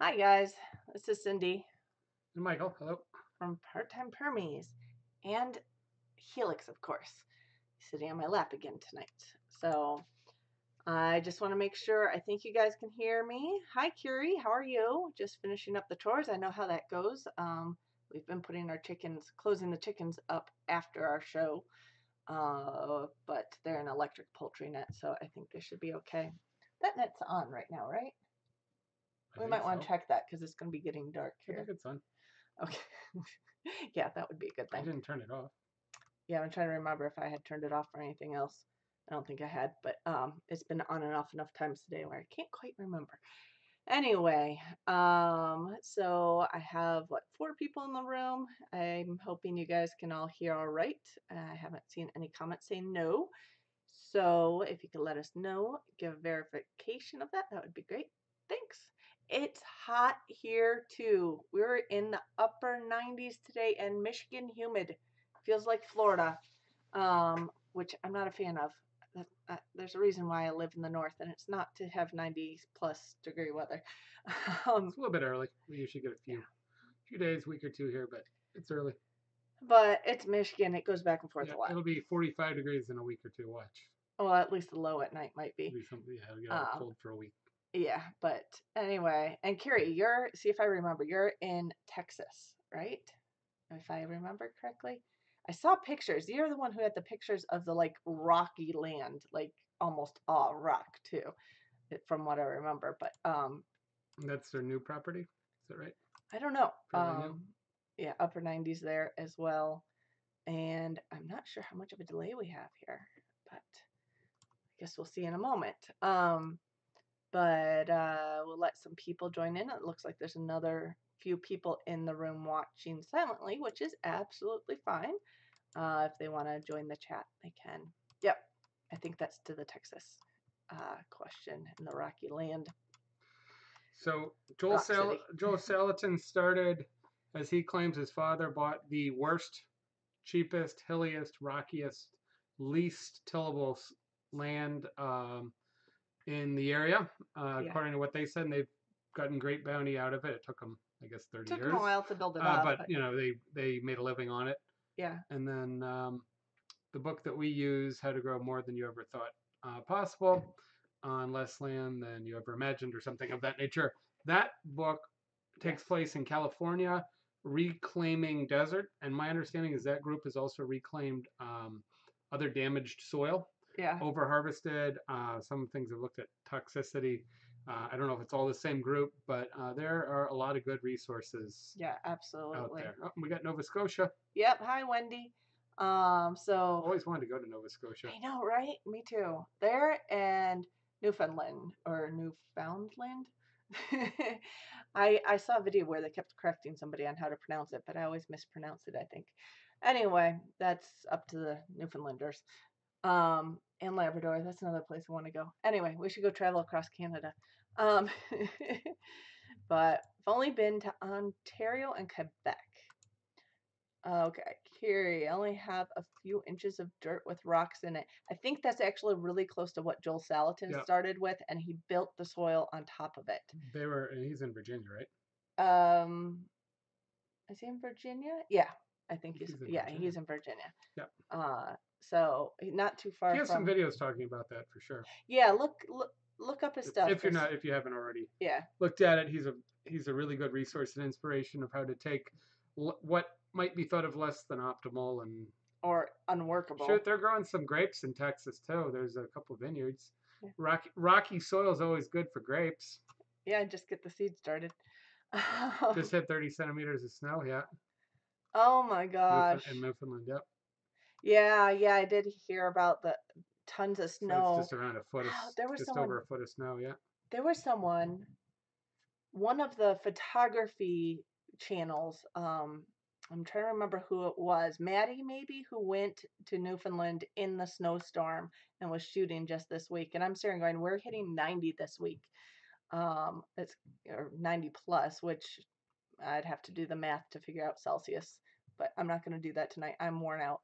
Hi guys, this is Cindy And Michael, hello. from Part-Time Permies and Helix, of course, sitting on my lap again tonight. So I just want to make sure, I think you guys can hear me. Hi Curie, how are you? Just finishing up the chores. I know how that goes. We've been putting our chickens, closing the chickens up after our show, but they're an electric poultry net, so I think they should be okay. That net's on right now, right? We might want to check that because it's going to be getting dark I here. think it's on. Okay. Yeah, that would be a good I thing. didn't turn it off. Yeah, I'm trying to remember if I had turned it off or anything else. I don't think I had, but it's been on and off enough times today where I can't quite remember. Anyway, so I have 4 people in the room. I'm hoping you guys can all hear all right. I haven't seen any comments saying no. So if you could let us know, give verification of that, that would be great. Thanks. It's hot here too. We're in the upper 90s today and Michigan humid. Feels like Florida, which I'm not a fan of. There's a reason why I live in the north, and it's not to have 90 plus degree weather. It's a little bit early. We usually get a few days, week or two here, but it's early. But it's Michigan. It goes back and forth a lot. It'll be 45 degrees in a week or two. Watch. Well, at least the low at night might be. It'll be something. Yeah, it'll get all cold for a week. Yeah, but anyway, and Carrie, see if I remember, you're in Texas, right? If I remember correctly. I saw pictures. You're the one who had the pictures of the rocky land, like almost all rock too, from what I remember. But that's their new property. Is that right? I don't know. New? Yeah, upper 90s there as well. And I'm not sure how much of a delay we have here, but I guess we'll see in a moment. But we'll let some people join in. It looks like there's another few people in the room watching silently, which is absolutely fine. If they want to join the chat, they can. Yep, I think that's to the Texas question in the Rocky Land. So Joel Salatin started, as he claims his father bought the worst, cheapest, hilliest, rockiest, least tillable land in the area, according to what they said, and they've gotten great bounty out of it. It took them, I guess, 30 years. Took them a while to build it up. But they made a living on it. Yeah. And then the book that we use, How to Grow More Than You Ever Thought Possible, on less land than you ever imagined, or something of that nature. That book takes place in California, reclaiming desert. And my understanding is that group has also reclaimed other damaged soil. Yeah. Over harvested. Some things have looked at toxicity. I don't know if it's all the same group, but there are a lot of good resources. Yeah, absolutely. Out there. Oh, we got Nova Scotia. Yep. Hi, Wendy. So always wanted to go to Nova Scotia. I know, right? Me too. There and Newfoundland or Newfoundland. I saw a video where they kept correcting somebody on how to pronounce it, but I always mispronounce it, I think. Anyway, that's up to the Newfoundlanders. And Labrador, that's another place I want to go. Anyway, we should go travel across Canada. But I've only been to Ontario and Quebec. Okay, Kiri, I only have a few inches of dirt with rocks in it. I think that's actually really close to what Joel Salatin started with, and he built the soil on top of it. He's in Virginia, right? Is he in Virginia? Yeah, I think he's in Virginia. Yep. So not too far. He has some videos talking about that for sure. Yeah, look up his stuff. If you haven't already. Yeah. Looked at it. He's a really good resource and inspiration of how to take what might be thought of less than optimal or unworkable. Sure, they're growing some grapes in Texas too. There's a couple vineyards. Yeah. Rocky soil is always good for grapes. Yeah, just get the seed started. Just hit 30 centimeters of snow, yeah. Oh my gosh. In Newfoundland, yep. Yeah, I did hear about the tons of snow. So it's just around a foot of, over a foot of snow, yeah. There was one of the photography channels, I'm trying to remember who it was, Maddie maybe, who went to Newfoundland in the snowstorm and was shooting just this week. And I'm sitting going, we're hitting 90 this week. It's 90 plus, which I'd have to do the math to figure out Celsius, but I'm not going to do that tonight. I'm worn out.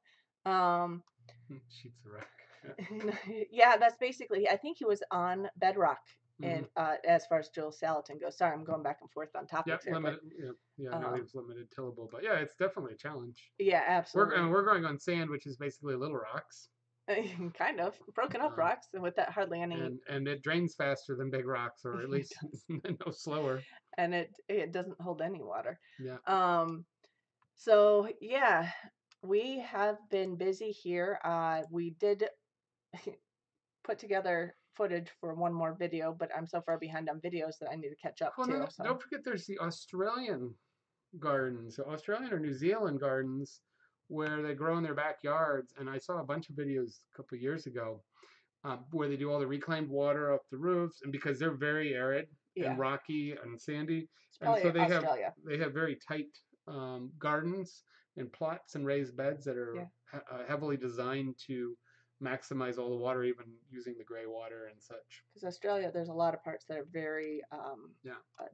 Sheets of rock. Yeah, that's basically, I think he was on bedrock And as far as Joel Salatin goes, sorry, I'm going back and forth on Yep, topics here, limited. Yeah, I know he was limited tillable, but yeah, it's definitely a challenge. Yeah, absolutely. We're going on sand, which is basically little rocks. Kind of broken up rocks, and with that hardly any. And it drains faster than big rocks, or at least no slower. And it doesn't hold any water. Yeah. So yeah, we have been busy here. We did put together footage for one more video, but I'm so far behind on videos that I need to catch up too. So don't forget, there's the Australian gardens, so Australian or New Zealand gardens, where they grow in their backyards. And I saw a bunch of videos a couple of years ago where they do all the reclaimed water off the roofs, and because they're very arid and rocky and sandy, and so they have very tight gardens and plots and raised beds that are heavily designed to maximize all the water, even using the gray water and such. Because Australia, there's a lot of parts that are very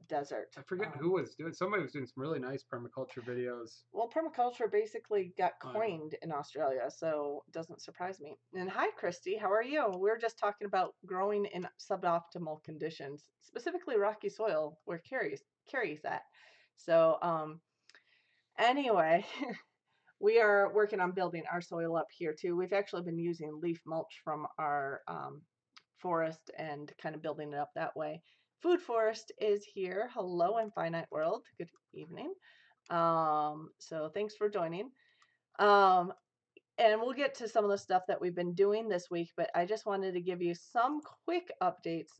desert. I forget who was doing. Somebody was doing some really nice permaculture videos. Well, permaculture basically got coined in Australia, so it doesn't surprise me. And hi, Christy, how are you? We were just talking about growing in suboptimal conditions, specifically rocky soil where Carrie's at. So, anyway. We are working on building our soil up here too. We've actually been using leaf mulch from our forest and kind of building it up that way. Food Forest is here. Hello, Infinite World. Good evening. So thanks for joining. And we'll get to some of the stuff that we've been doing this week, but I just wanted to give you some quick updates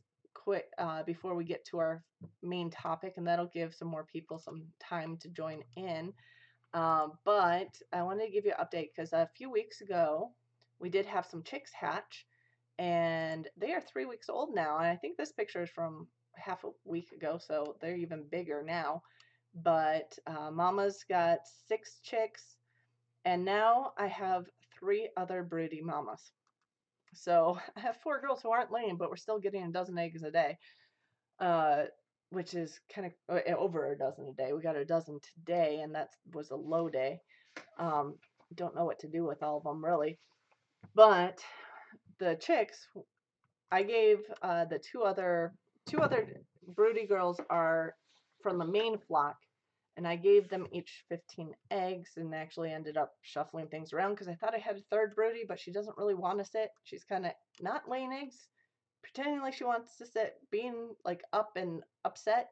before we get to our main topic, and that'll give some more people some time to join in. But I wanted to give you an update because a few weeks ago we did have some chicks hatch, and they are 3 weeks old now. And I think this picture is from half a week ago, so they're even bigger now. But Mama's got 6 chicks, and now I have 3 other broody mamas. So I have 4 girls who aren't laying, but we're still getting a dozen eggs a day. Which is kind of over a dozen a day. We got a dozen today, and that was a low day. Don't know what to do with all of them really. But the chicks, I gave the two other broody girls are from the main flock, and I gave them each 15 eggs, and actually ended up shuffling things around because I thought I had a third broody, but she doesn't really want to sit. She's kind of not laying eggs, pretending like she wants to sit, being like up and upset,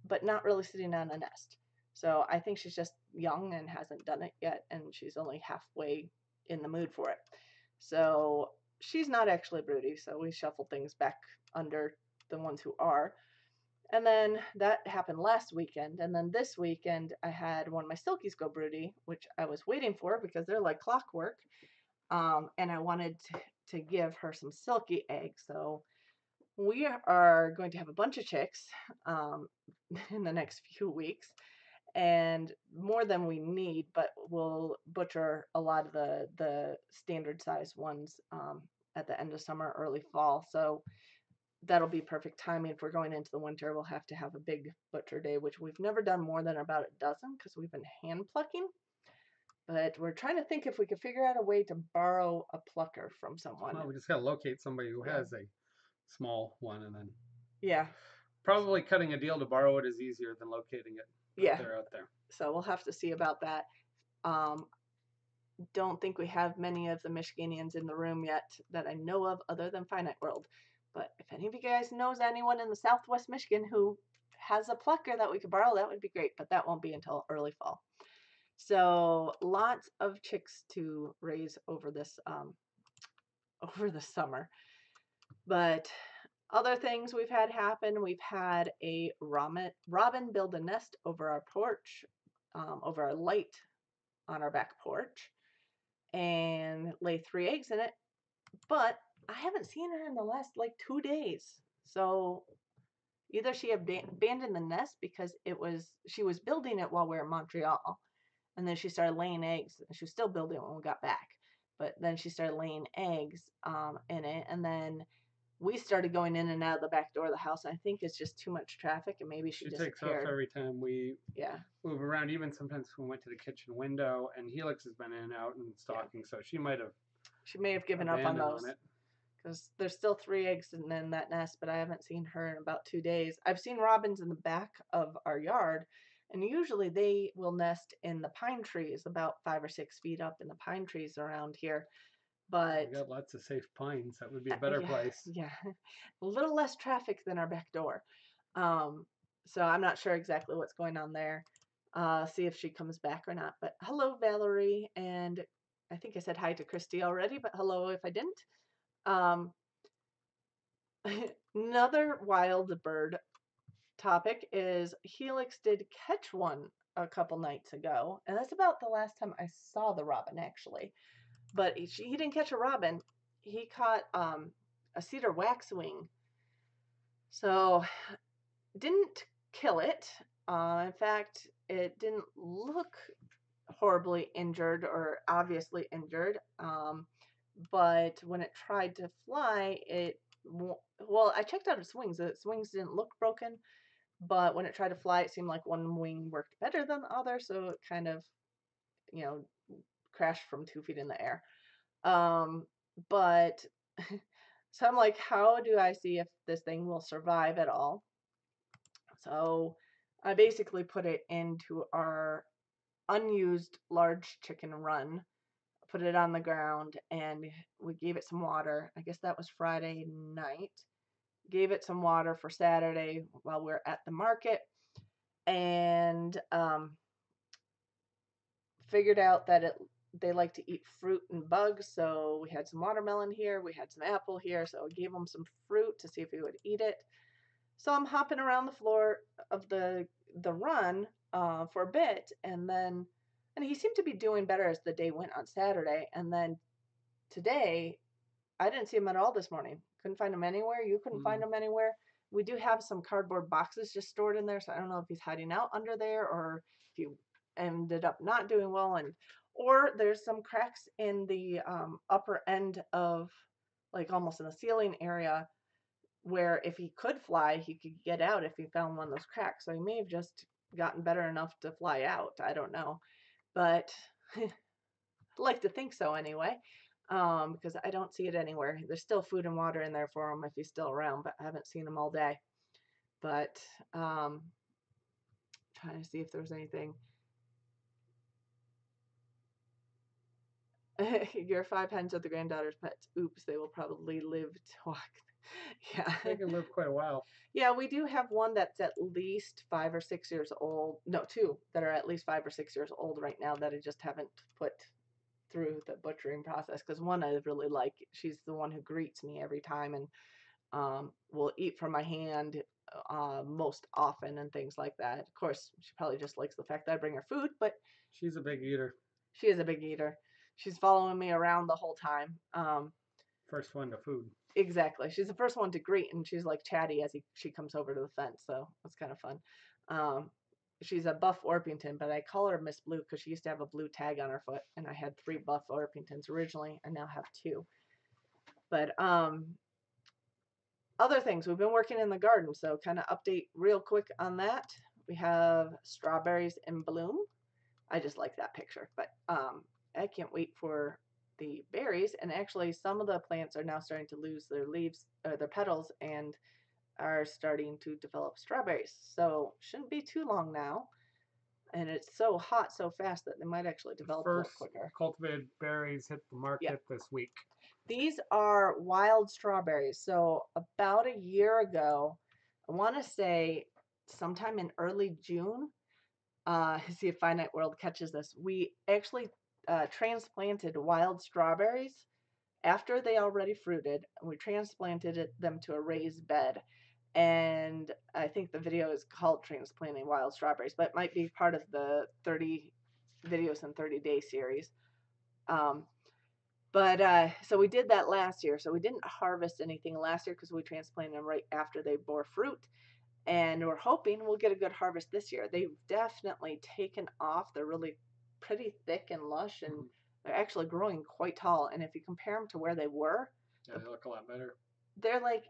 but not really sitting on a nest. So I think she's just young and hasn't done it yet, and she's only halfway in the mood for it. So she's not actually broody, so we shuffle things back under the ones who are. And then that happened last weekend. And then this weekend, I had one of my silkies go broody, which I was waiting for because they're like clockwork. And I wanted to give her some silky eggs. So we are going to have a bunch of chicks in the next few weeks, and more than we need, but we'll butcher a lot of the standard size ones at the end of summer, early fall. So that'll be perfect timing. If we're going into the winter, we'll have to have a big butcher day, which we've never done more than about a dozen because we've been hand plucking. But we're trying to think if we could figure out a way to borrow a plucker from someone. Well, we just got to locate somebody who has a small one, and then yeah, probably cutting a deal to borrow it is easier than locating it. They're out there. So we'll have to see about that. Don't think we have many of the Michiganians in the room yet that I know of other than Finite World. But if any of you guys knows anyone in the Southwest Michigan who has a plucker that we could borrow, that would be great. But that won't be until early fall. So lots of chicks to raise over this summer. But other things we've had happen, we've had a robin build a nest over our porch, over our light on our back porch, and lay 3 eggs in it. But I haven't seen her in the last like 2 days. So either she abandoned the nest because she was building it while we were in Montreal, and then she started laying eggs. She was still building it when we got back, but then she started laying eggs in it, and then we started going in and out of the back door of the house. I think it's just too much traffic, and maybe she takes off every time we move around. Even sometimes when we went to the kitchen window, and Helix has been in and out and stalking, so she may have given up on those. because there's still 3 eggs in that nest, but I haven't seen her in about 2 days. I've seen robins in the back of our yard, and usually they will nest in the pine trees about 5 or 6 feet up in the pine trees around here. But we got lots of safe pines. That would be a better yeah, place. yeah, a little less traffic than our back door. Um, so I'm not sure exactly what's going on there. See if she comes back or not. But hello, Valerie, and I think I said hi to Christy already, but hello if I didn't. Um, Another wild bird topic is Helix did catch one a couple nights ago, and that's about the last time I saw the robin actually. But he didn't catch a robin. He caught a cedar waxwing. So didn't kill it. In fact, it didn't look horribly injured or obviously injured. But when it tried to fly, well, I checked out its wings. Its wings didn't look broken, but when it tried to fly, it seemed like one wing worked better than the other, so it kind of, you know, crashed from 2 feet in the air. But so I'm like, how do I see if this thing will survive at all? So I basically put it into our unused large chicken run, put it on the ground, and we gave it some water. I guess that was Friday night. Gave it some water for Saturday while we are at the market, and figured out that they like to eat fruit and bugs. So we had some watermelon here, we had some apple here. So I gave him some fruit to see if he would eat it. So I'm hopping around the floor of the run for a bit, and he seemed to be doing better as the day went on Saturday. And then today, I didn't see him at all this morning. Couldn't find him anywhere. You couldn't find him anywhere. We do have some cardboard boxes just stored in there, so I don't know if he's hiding out under there or if he ended up not doing well, or there's some cracks in the upper end of, like, almost in the ceiling area, where if he could fly, he could get out if he found one of those cracks. So he may have just gotten better enough to fly out. I don't know, but I like to think so anyway, because I don't see it anywhere. There's still food and water in there for him if he's still around, but I haven't seen him all day. But trying to see if there's anything. Your 5 hens are the granddaughter's pets. Oops, they will probably live to walk. Yeah. They can live quite a while. Yeah, we do have one that's at least 5 or 6 years old. No, 2 that are at least 5 or 6 years old right now that I just haven't put through the butchering process, because one I really like. She's the one who greets me every time and will eat from my hand most often and things like that. Of course, she probably just likes the fact that I bring her food, but she's a big eater. She is a big eater. She's following me around the whole time. First one to food. Exactly. She's the first one to greet, and she's like chatty as she comes over to the fence, so it's kind of fun. She's a buff Orpington, but I call her Miss Blue because she used to have a blue tag on her foot, and I had 3 buff Orpingtons originally. I now have 2. But other things, we've been working in the garden, so kind of update real quick on that. We have strawberries in bloom. I just like that picture, but I can't wait for the berries. And actually, some of the plants are now starting to lose their leaves or their petals and are starting to develop strawberries. So shouldn't be too long now. And it's so hot so fast that they might actually develop a little quicker. Cultivated berries hit the market this week. These are wild strawberries. So about a year ago, I want to say sometime in early June, see if Finite World catches this. We actually transplanted wild strawberries after they already fruited. We transplanted them to a raised bed. And I think the video is called Transplanting Wild Strawberries, but it might be part of the 30 videos in 30 day series. So we did that last year. So we didn't harvest anything last year because we transplanted them right after they bore fruit. And we're hoping we'll get a good harvest this year. They've definitely taken off. They're really pretty thick and lush, and they're actually growing quite tall. And if you compare them to where they were, yeah, they look a lot better. They're like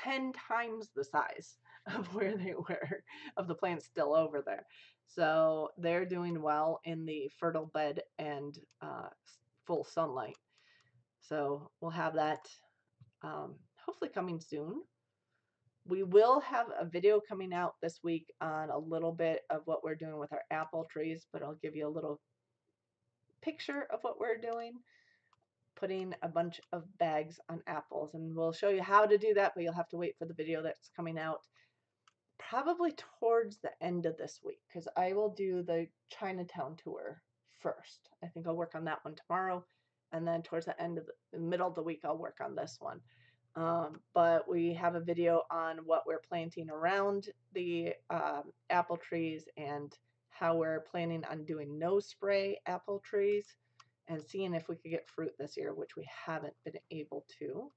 10 times the size of where they were, of the plants still over there. So they're doing well in the fertile bed and full sunlight. So we'll have that hopefully coming soon. We will have a video coming out this week on a little bit of what we're doing with our apple trees, but I'll give you a little picture of what we're doing, putting a bunch of bags on apples, and we'll show you how to do that, but you'll have to wait for the video that's coming out probably towards the end of this week, because I will do the Chinatown tour first. I think I'll work on that one tomorrow, and then towards the end of the middle of the week I'll work on this one. But we have a video on what we're planting around the apple trees and how we're planning on doing no spray apple trees and seeing if we could get fruit this year, which we haven't been able to.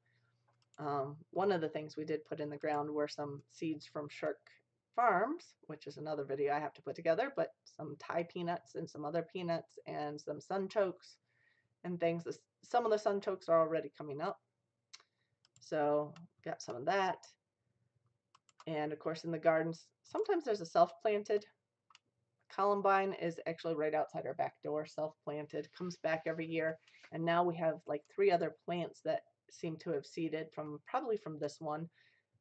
One of the things we did put in the ground were some seeds from Shark Farms, which is another video I have to put together, but some Thai peanuts and some other peanuts and some sunchokes and things. Some of the sunchokes are already coming up. So got some of that. And of course in the gardens, sometimes there's a self-planted. Columbine is actually right outside our back door, self-planted, comes back every year. And now we have like 3 other plants that seem to have seeded from probably from this one,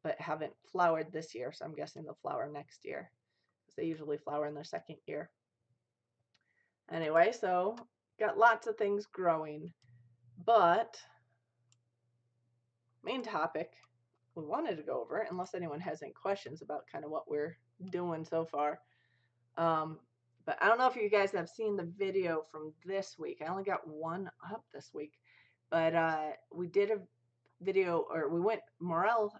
but haven't flowered this year. So I'm guessing they'll flower next year, because they usually flower in their 2nd year. Anyway, so got lots of things growing, but main topic we wanted to go over, unless anyone has any questions about kind of what we're doing so far. But I don't know if you guys have seen the video from this week. I only got one up this week, but we did a video, or we went morel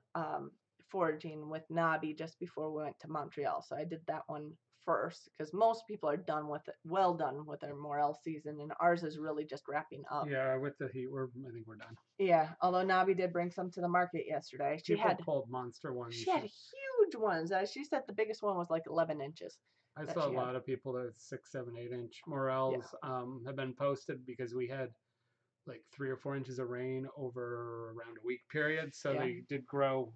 foraging with Nobby just before we went to Montreal. So I did that one first, because most people are done with it, well done with their morel season, and ours is really just wrapping up. Yeah, with the heat, I think we're done. Yeah, although Nobby did bring some to the market yesterday. She People had pulled monster ones. She had huge ones. She said the biggest one was like 11 inches. I saw a lot of people that 6, 7, 8-inch morels have been posted, because we had like 3 or 4 inches of rain over around a week period. So they did grow.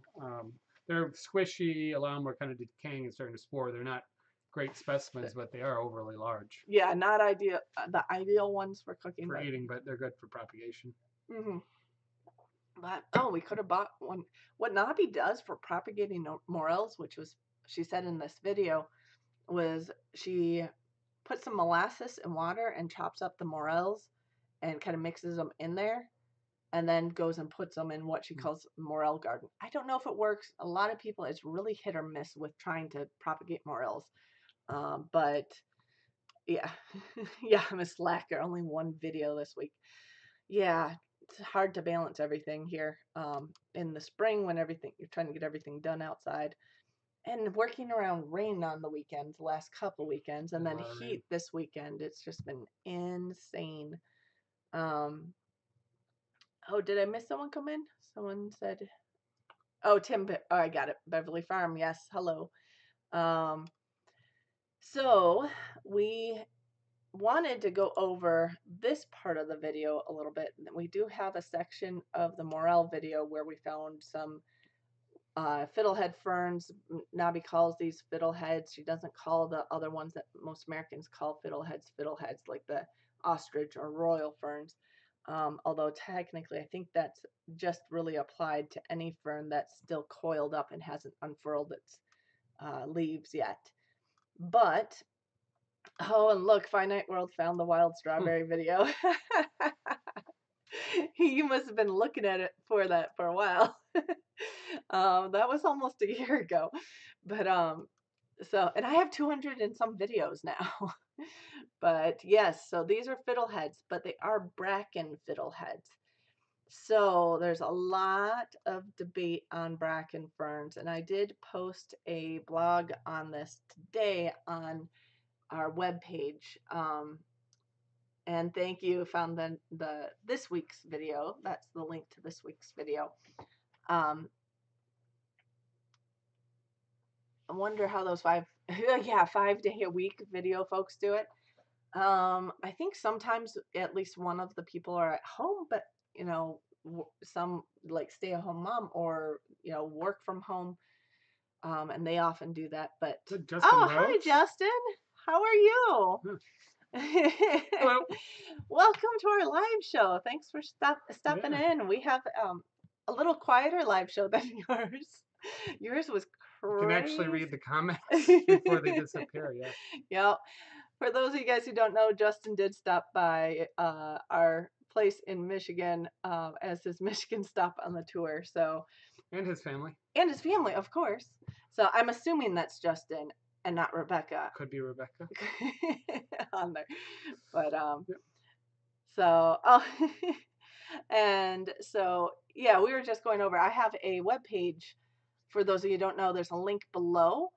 They're squishy. A lot of them were kind of decaying and starting to spore. They're not great specimens, but they are overly large. Yeah, not ideal. The ideal ones for cooking. For eating, but they're good for propagation. Mm-hmm. But we could have bought one. What Nobby does for propagating morels, which was, she said in this video, was she puts some molasses and water and chops up the morels and kind of mixes them in there, and then goes and puts them in what she calls morel garden. I don't know if it works. A lot of people, it's really hit or miss with trying to propagate morels. But yeah, yeah, I'm a slacker. Only one video this week. Yeah, it's hard to balance everything here. In the spring, when you're trying to get everything done outside, and working around rain on the weekends, the last couple weekends, and then heat this weekend. It's just been insane. Oh, did I miss someone come in? Someone said, oh, Tim. Oh, I got it. Beverly Farm. Yes. Hello. So we wanted to go over this part of the video a little bit. We do have a section of the morel video where we found some fiddlehead ferns. Nobby calls these fiddleheads. She doesn't call the other ones that most Americans call fiddleheads, like the ostrich or royal ferns. Although technically I think that's just really applied to any fern that's still coiled up and hasn't unfurled its leaves yet. But, oh, and look, Finite World found the wild strawberry video. You must have been looking at it for a while. That was almost a year ago. But, so, and I have 200 and some videos now. But yes, so these are fiddleheads, but they are bracken fiddleheads. So there's a lot of debate on bracken ferns, and I did post a blog on this today on our webpage. And thank you, found this week's video. That's the link to this week's video. I wonder how those 5 day a week video folks do it. I think sometimes at least one of the people are at home, but some like stay at home mom or work from home, and they often do that. But hi Justin, how are you? Hello. Welcome to our live show. Thanks for stopping in. We have a little quieter live show than yours. Yours was You can actually crazy. read the comments before they disappear. Yeah. Yep. For those of you guys who don't know, Justin did stop by our place in Michigan as his Michigan stop on the tour. So, And his family. and his family, of course. So I'm assuming that's Justin and not Rebecca Could be Rebecca. on there. But Yep. so and so yeah, we were just going over. I have a web page. For those of you who don't know, there's a link below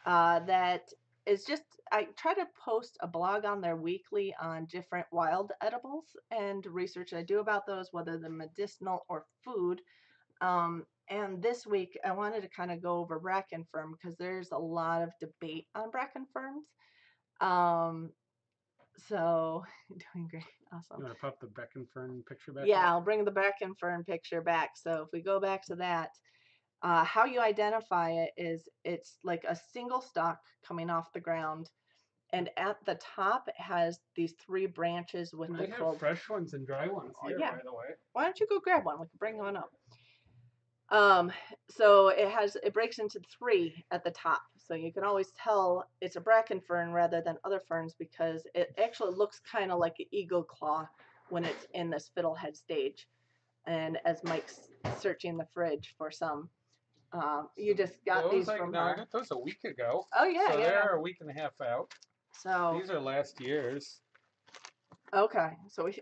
that is just I try to post a blog on there weekly on different wild edibles and research I do about those, whether they're medicinal or food. And this week I wanted to kind of go over Bracken Fern because there's a lot of debate on Bracken Ferns. So doing great, awesome. You want to pop the Bracken Fern picture back? Yeah, I'll bring the Bracken Fern picture back. So if we go back to that. How you identify it is it's like a single stalk coming off the ground, and at the top it has these 3 branches with and the I have fresh ones and dry ones here, yeah. by the way. Why don't you go grab one? We can bring one up. So it breaks into 3 at the top, so you can always tell it's a bracken fern rather than other ferns because it actually looks kind of like an eagle claw when it's in this fiddlehead stage. And as Mike's searching the fridge for some. You just got these from her. I got those a week ago. Oh yeah, so yeah. they're a week and a half out. So these are last year's. Okay, so we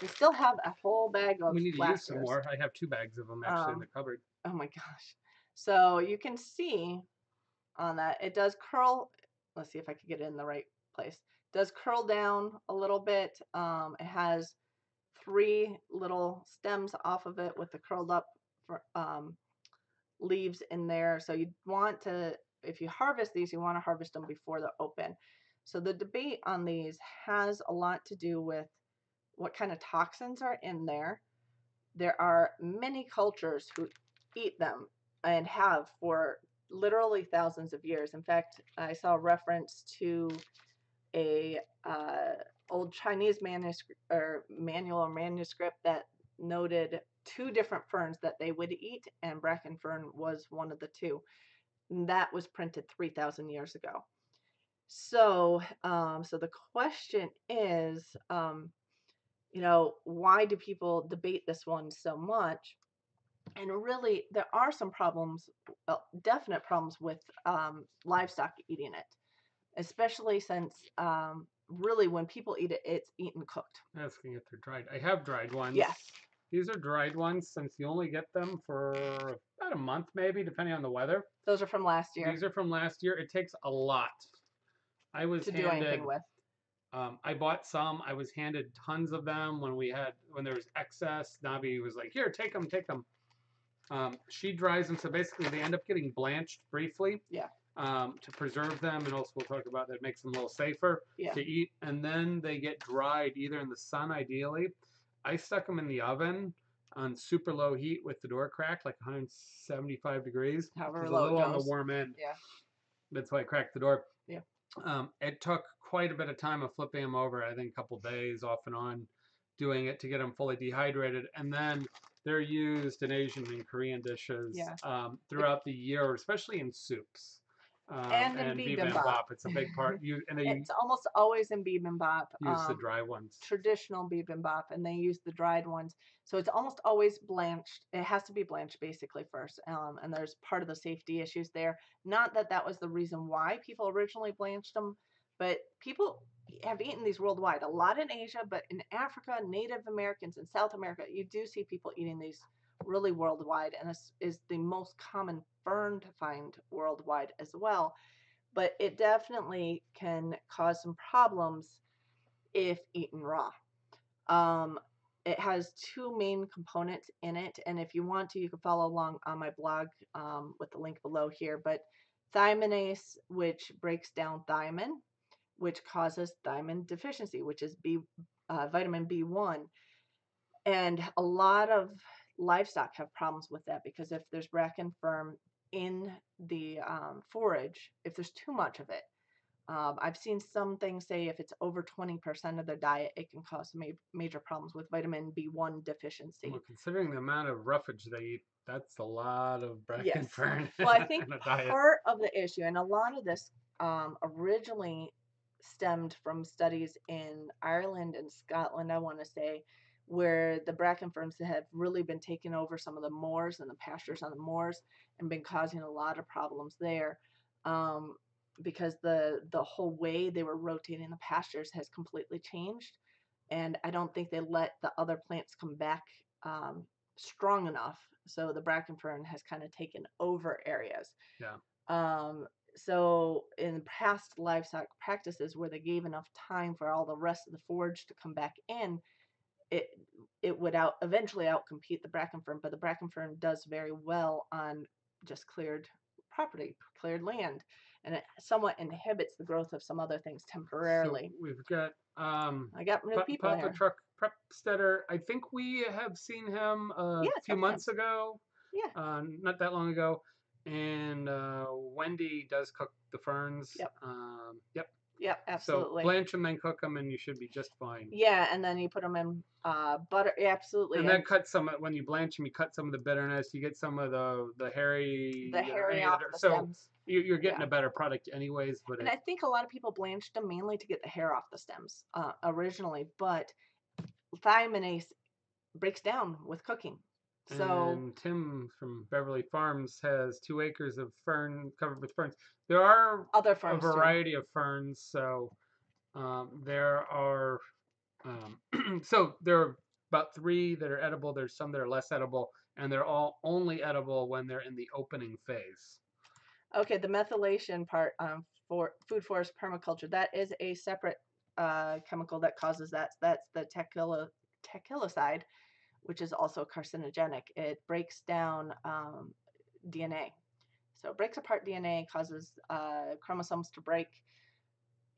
still have a whole bag of. We need to use some more. I have 2 bags of them actually in the cupboard. Oh my gosh! So you can see on that it does curl. Let's see if I can get it in the right place. It does curl down a little bit. It has 3 little stems off of it with the curled up leaves in there. So you want to, if you harvest these, you want to harvest them before they're open. So the debate on these has a lot to do with what kind of toxins are in there. There are many cultures who eat them and have for literally thousands of years. In fact, I saw a reference to a old Chinese manuscript or manual or manuscript that noted 2 different ferns that they would eat, and bracken fern was one of the 2. And that was printed 3,000 years ago. So, so the question is, why do people debate this one so much? And really, there are some problems, definite problems with livestock eating it, especially since really when people eat it, it's eaten cooked. Asking if they're dried. I have dried ones. Yes. These are dried ones since you only get them for about a month maybe, depending on the weather. Those are from last year. These are from last year. It takes a lot. I was to handed, do anything with. I bought some. I was handed tons of them when there was excess. Navi was like, "Here, take them, take them." She dries them, so basically they end up getting blanched briefly. Yeah. To preserve them, and also we'll talk about that makes them a little safer to eat. And then they get dried either in the sun, ideally. I stuck them in the oven on super low heat with the door cracked, like 175 degrees. However it was low a little it on the goes. warm end. Yeah. That's why I cracked the door. Yeah. It took quite a bit of time of flipping them over. I think a couple days off and on doing it to get them fully dehydrated. And then they're used in Asian and Korean dishes throughout the year, especially in soups. And in bibimbap. It's a big part. It's almost always in bibimbap. Use the dry ones. Traditional bibimbap, and they use the dried ones. So it's almost always blanched. It has to be blanched basically first. And there's part of the safety issues there. Not that that was the reason why people originally blanched them, but people have eaten these worldwide. A lot in Asia, but in Africa, Native Americans in South America, you do see people eating these really worldwide, and this is the most common fern to find worldwide as well. But it definitely can cause some problems if eaten raw. It has 2 main components in it, and if you want to, you can follow along on my blog with the link below here. But thymidase, which breaks down thiamine, which causes thiamine deficiency, which is vitamin B1. And a lot of livestock have problems with that because if there's bracken fern in the forage, if there's too much of it, I've seen some things say if it's over 20% of their diet, it can cause major problems with vitamin B1 deficiency. Well, considering the amount of roughage they eat, that's a lot of Bracken Yes. Fern Well, I think in a diet. part of the issue, and a lot of this originally stemmed from studies in Ireland and Scotland, I want to say, where the bracken ferns have really been taking over some of the moors and the pastures on the moors and been causing a lot of problems there. Um, because the whole way they were rotating the pastures has completely changed, and I don't think they let the other plants come back um, strong enough. So the bracken fern has kind of taken over areas. Yeah. Um, so in past livestock practices where they gave enough time for all the rest of the forage to come back in, it it would eventually outcompete the bracken fern. But the bracken fern does very well on just cleared property, cleared land, and it somewhat inhibits the growth of some other things So temporarily. we've got I got new people Papa here. Truck Prepstetter. I think we have seen him a Yeah, a few couple months times. ago, Yeah. not that long ago. And Wendy does cook the ferns. Yep. Yep. Yep. So Absolutely. blanch them, then cook them, and you should be just fine. Yeah, and then you put them in butter. Yeah, absolutely. And that cuts some when you blanch them. You cut some of the bitterness. You get some of the hairy, the hairy off the so stems. you're getting Yeah. a better product anyways. But And I think a lot of people blanched them mainly to get the hair off the stems originally, but thiaminase breaks down with cooking. So and Tim from Beverly Farms has 2 acres of fern covered with ferns. There are other a ferns too. variety of ferns, so there are so there are about 3 that are edible. There's some that are less edible, and they're all only edible when they're in the opening phase. Okay, the methylation part for food forest permaculture, that is a separate chemical that causes that. That's the tequilocide, which is also carcinogenic. It breaks down DNA. So it breaks apart DNA, causes chromosomes to break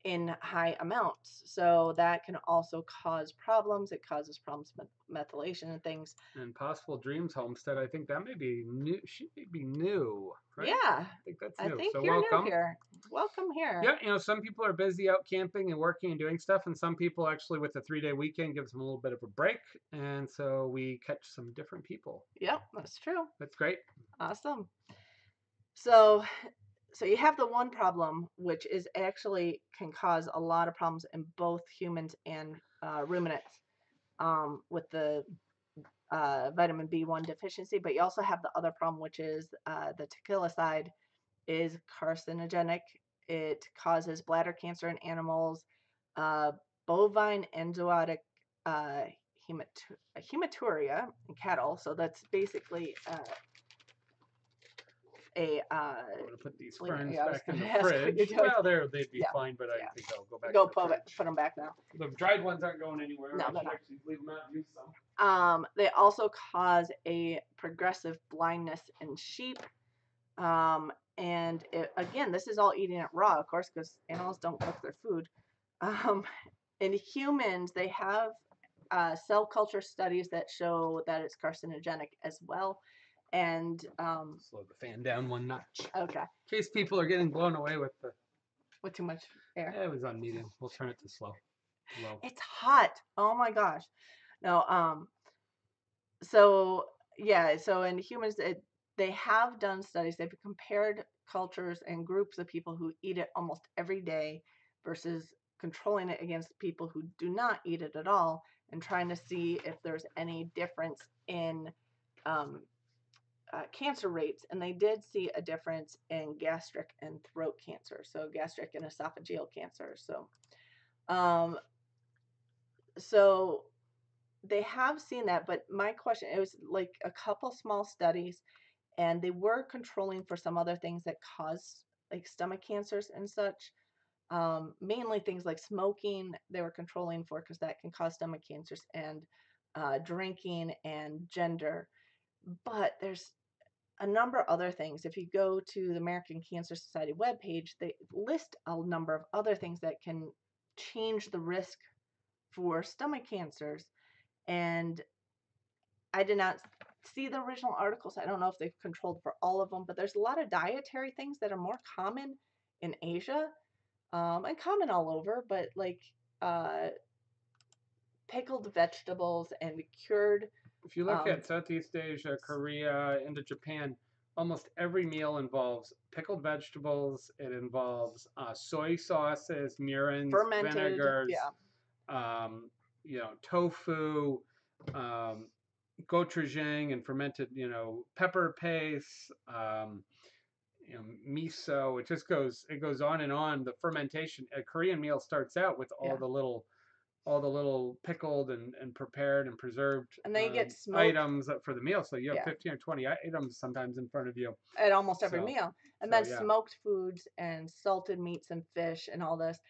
in high amounts. So that can also cause problems. It causes problems with methylation and things. And Possible Dreams Homestead, I think that may be new. She may be new, right? Yeah, I think that's I new. think So you're new welcome. here. Welcome here. Yeah, some people are busy out camping and working and doing stuff, and some people actually with the 3-day weekend gives them a little bit of a break, and so we catch some different people. Yep, that's true. That's great. Awesome. So you have the one problem, which is actually can cause a lot of problems in both humans and ruminants with the vitamin B1 deficiency. But you also have the other problem, which is the tequilocide is carcinogenic. It causes bladder cancer in animals, uh, bovine enzootic uh, hematuria in cattle. So that's basically a I'm gonna put these ferns yeah, I was back in gonna the ask what you're fridge. doing. Well, they'd be Yeah, fine, but I yeah. think I'll go back Go to the fridge. put them back now. The dried ones aren't going anywhere. No, I they're should not. actually leave them out and use some. They also cause a progressive blindness in sheep. And again, this is all eating it raw, of course, because animals don't cook their food. In humans, they have cell culture studies that show that it's carcinogenic as well. And slow the fan down 1 notch. Okay. In case people are getting blown away with too much air. It was on medium. We'll turn it to slow. Low. It's hot. Oh my gosh. No. So yeah. So in humans, they have done studies. They've compared cultures and groups of people who eat it almost every day versus controlling it against people who do not eat it at all, and trying to see if there's any difference in cancer rates. And they did see a difference in gastric and throat cancer, so gastric and esophageal cancer. Um, so they have seen that, but my question, it was like a couple small studies, and they were controlling for some other things that cause like stomach cancers and such. Mainly things like smoking, they were controlling for because that can cause stomach cancers, and drinking and gender. But there's a number of other things. If you go to the American Cancer Society webpage, they list a number of other things that can change the risk for stomach cancers. And I did not see the original articles. I don't know if they've controlled for all of them, but there's a lot of dietary things that are more common in Asia and common all over, but like uh, pickled vegetables and cured. If you look at Southeast Asia, Korea, into Japan, almost every meal involves pickled vegetables. It involves soy sauces, mirins, Fermented, vinegars, yeah. um, tofu, um, gochujang, and fermented, pepper paste. Miso. It goes on and on. The fermentation. A Korean meal starts out with Yeah. all the little pickled and prepared and preserved And then you get smoked. items for the meal. So you have Yeah. 15 or 20 items sometimes in front of you. At almost every So, meal. And so then yeah. smoked foods and salted meats and fish and all this.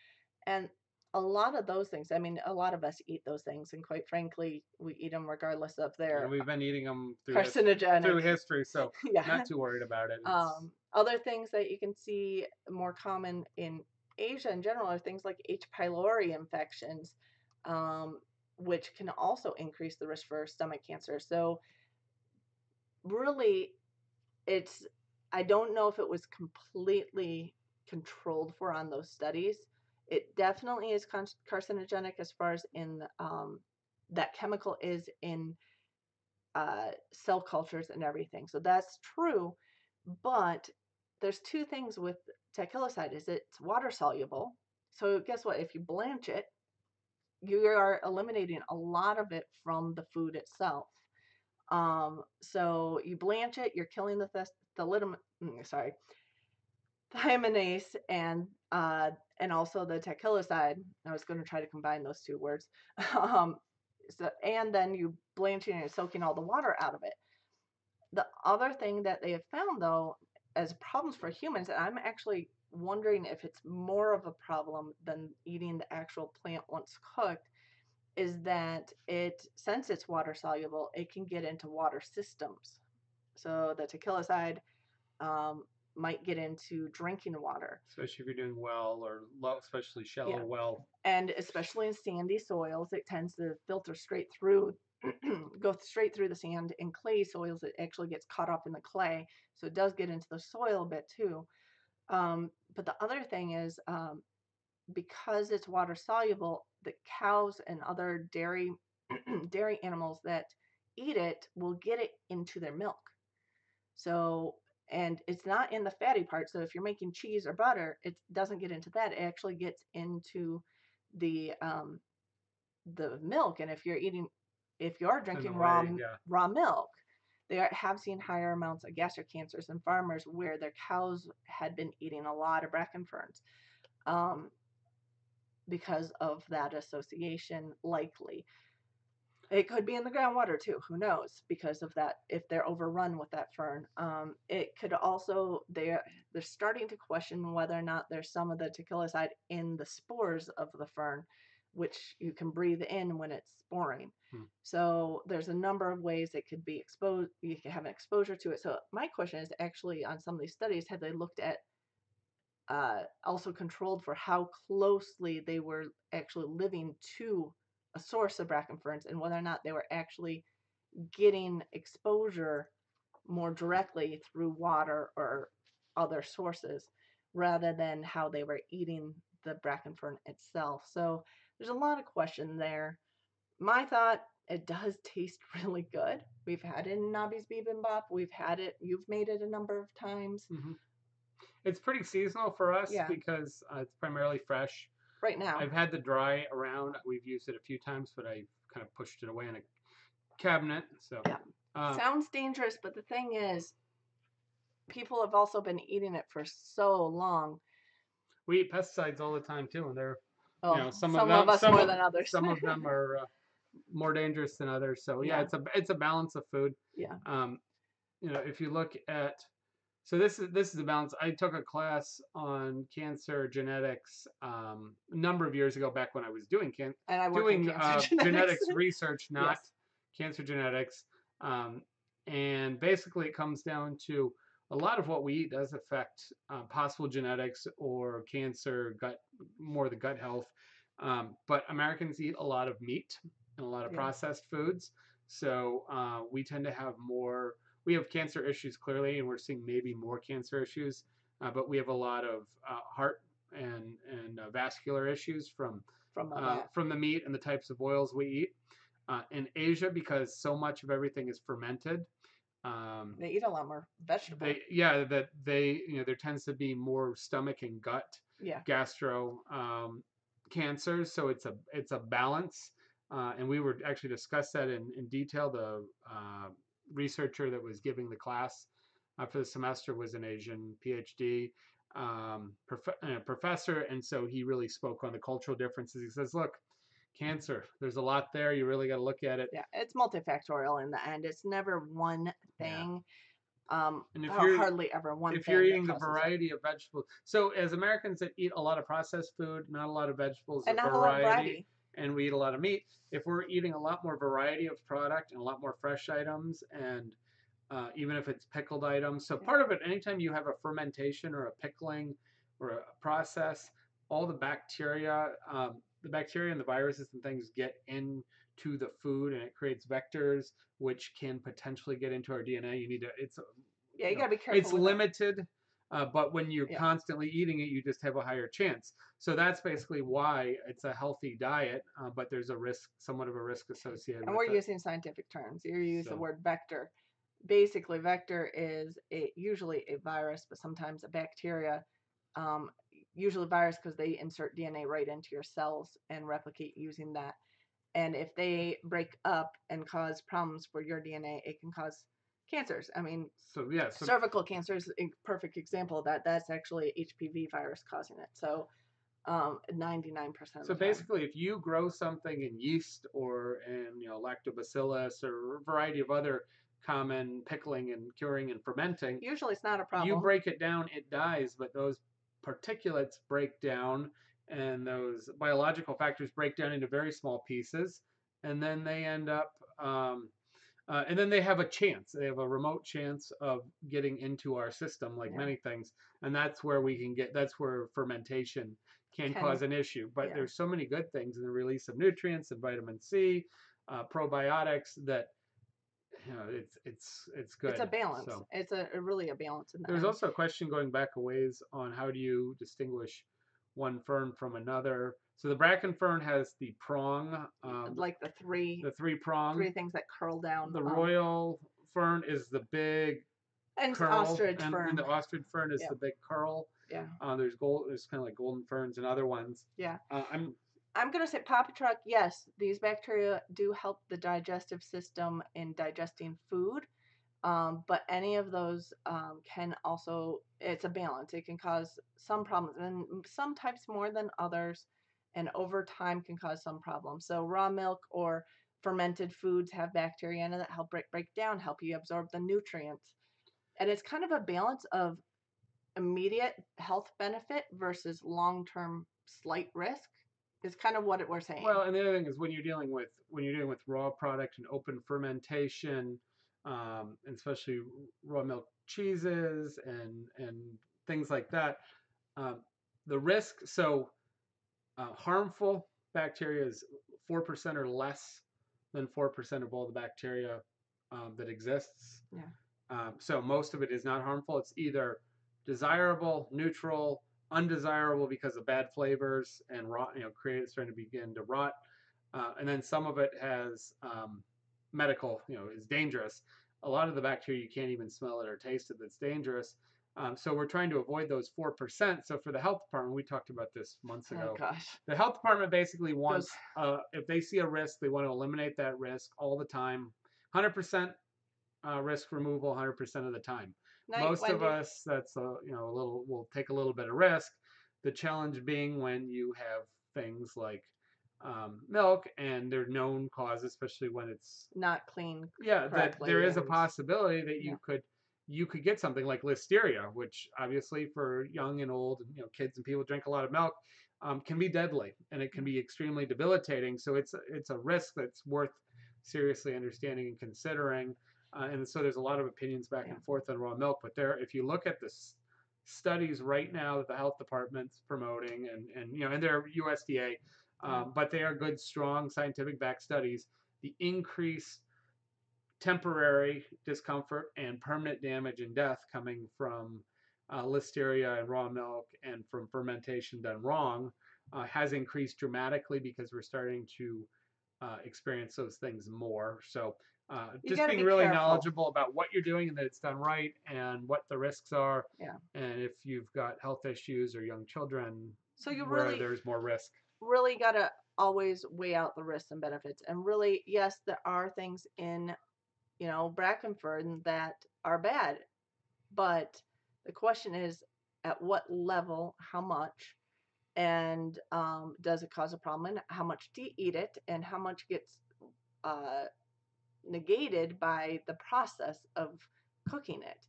And a lot of those things, I mean, a lot of us eat those things, and quite frankly, we eat them regardless of And their we've been eating them through carcinogenic. history, so Yeah. not too worried about it. Other things that you can see more common in Asia in general are things like H. pylori infections, um, which can also increase the risk for stomach cancer. So really, it's I don't know if it was completely controlled for on those studies. It definitely is carcinogenic as far as in that chemical is in cell cultures and everything. So that's true, but there's two things with tequilacide is it's water soluble. So guess what? If you blanch it, you are eliminating a lot of it from the food itself. So you blanch it, you're killing sorry, thiaminase and also the tequilacide. I was going to try to combine those two words. um, and then you blanching and soaking all the water out of it. The other thing that they have found, though, as problems for humans, and I'm actually wondering if it's more of a problem than eating the actual plant once cooked, is that since it's water soluble, it can get into water systems. So the tequila side might get into drinking water. Especially if you're doing well or low, especially shallow Yeah. well. And especially in sandy soils, it tends to filter straight through, go straight through the sand. In clay soils, it actually gets caught up in the clay. So it does get into the soil a bit too. But the other thing is, because it's water soluble, the cows and other dairy animals that eat it will get it into their milk. So, and it's not in the fatty part. So if you're making cheese or butter, it doesn't get into that. It actually gets into the milk. And if you're drinking raw milk, they have seen higher amounts of gastric cancers in farmers where their cows had been eating a lot of Bracken ferns. Because of that association, likely. It could be in the groundwater too. Who knows? Because of that, if they're overrun with that fern, it could also they're starting to question whether or not there's some of the tequilacide in the spores of the fern, which you can breathe in when it's sporing. So there's a number of ways it could be exposed. You can have an exposure to it. So my question is actually on some of these studies, have they looked at also controlled for how closely they were actually living to a source of Bracken ferns and whether or not they were actually getting exposure more directly through water or other sources rather than how they were eating the Bracken fern itself. So there's a lot of question there. My thought, it does taste really good. We've had it in Nobby's Bibimbap. You've made it a number of times. Mm-hmm. It's pretty seasonal for us because it's primarily fresh. Right now. I've had the dry around. We've used it a few times, but I kind of pushed it away in a cabinet. So sounds dangerous, but the thing is, people have also been eating it for so long. We eat pesticides all the time too, and they're some of us more than others. Some of them are more dangerous than others. So it's a balance of food. Yeah. If you look at this is a balance. I took a class on cancer genetics a number of years ago, back when I was doing genetics research, not cancer genetics. And basically, it comes down to a lot of what we eat does affect possible genetics or cancer, more the gut health. But Americans eat a lot of meat and a lot of processed foods, so we tend to have more. We have cancer issues clearly, and we're seeing maybe more cancer issues. But we have a lot of heart and vascular issues From all that. from the meat and the types of oils we eat. In Asia, because so much of everything is fermented, They eat a lot more vegetable. there tends to be more stomach and gut gastro cancers. So it's a balance, and we were actually discuss that in detail. The researcher that was giving the class for the semester was an Asian PhD professor, and so he really spoke on the cultural differences. He says, "Look, cancer. There's a lot there. You really got to look at it." Yeah, it's multifactorial in the end. It's never one thing. And hardly ever one if thing you're that eating the causes it. variety of vegetables, so as Americans that eat a lot of processed food, not a lot of vegetables And or not a lot of variety, and we eat a lot of meat, if we're eating a lot more variety of product and a lot more fresh items, and even if it's pickled items. So part of it, anytime you have a fermentation or a pickling or a process, all the bacteria and the viruses and things get into the food, and it creates vectors which can potentially get into our DNA. You gotta be careful. It's limited, but when you're constantly eating it, you just have a higher chance. So that's basically why it's a healthy diet, but there's a risk, somewhat of a risk associated with it. And we're using scientific terms. You use the word vector. Basically, vector is usually a virus, but sometimes a bacteria. Usually virus because they insert DNA right into your cells and replicate using that. And if they break up and cause problems for your DNA, it can cause cancers. I mean, cervical cancer is a perfect example of that. That's actually HPV virus causing it. So 99% of So the basically, time. if you grow something in yeast or in lactobacillus or a variety of other common pickling and curing and fermenting, usually it's not a problem. You break it down, it dies, but those particulates break down, and those biological factors break down into very small pieces, and then they end up and then they have a chance. They have a remote chance of getting into our system, like many things, and that's where that's where fermentation can cause an issue. But there's so many good things in the release of nutrients and vitamin C, probiotics that it's good. It's a balance. So, it's really a balance. There's also a question going back a ways on how do you distinguish one fern from another. So the Bracken fern has the prong, like the three prong, three things that curl down. The royal fern is the big and curl, ostrich fern. And the ostrich fern is the big curl. Yeah. There's kind of like golden ferns and other ones. Yeah. I'm going to say Papa Truck, yes, these bacteria do help the digestive system in digesting food, but any of those can also, it's a balance. It can cause some problems, and some types more than others, and over time can cause some problems. So raw milk or fermented foods have bacteria in it that help break down, help you absorb the nutrients. And it's kind of a balance of immediate health benefit versus long-term slight risk. Is kind of what we're saying. Well, and the other thing is when you're dealing with raw product and open fermentation, and especially raw milk cheeses and things like that, the risk. So harmful bacteria is 4% or less than 4% of all the bacteria that exists. Yeah. So most of it is not harmful. It's either desirable, neutral, undesirable because of bad flavors and rot, starting to begin to rot. And then some of it has medical, is dangerous. A lot of the bacteria you can't even smell it or taste it. That's dangerous. So we're trying to avoid those 4%. So for the health department, we talked about this months ago. Oh gosh. The health department basically wants, if they see a risk, they want to eliminate that risk all the time. 100% risk removal 100% of the time. Most of us, that's we'll take a little bit of risk. The challenge being when you have things like milk and they're known causes, especially when it's not clean. Yeah, that there is a possibility that you could get something like listeria, which obviously for young and old, kids and people drink a lot of milk, can be deadly and it can be extremely debilitating. So it's a risk that's worth seriously understanding and considering. And so there's a lot of opinions back and forth on raw milk, but if you look at the studies right now that the health department's promoting, and they're USDA, but they are good, strong, scientific backed studies. The increased temporary discomfort and permanent damage and death coming from listeria in raw milk and from fermentation done wrong has increased dramatically because we're starting to experience those things more. So You just got to being be really careful. knowledgeable about what you're doing and that it's done right and what the risks are. Yeah. And if you've got health issues or young children So you where there's more risk. really got to always weigh out the risks and benefits. And really, yes, there are things in, Bracken Fern that are bad, but the question is at what level, how much, and does it cause a problem, and how much do you eat it, and how much gets uh, negated by the process of cooking it.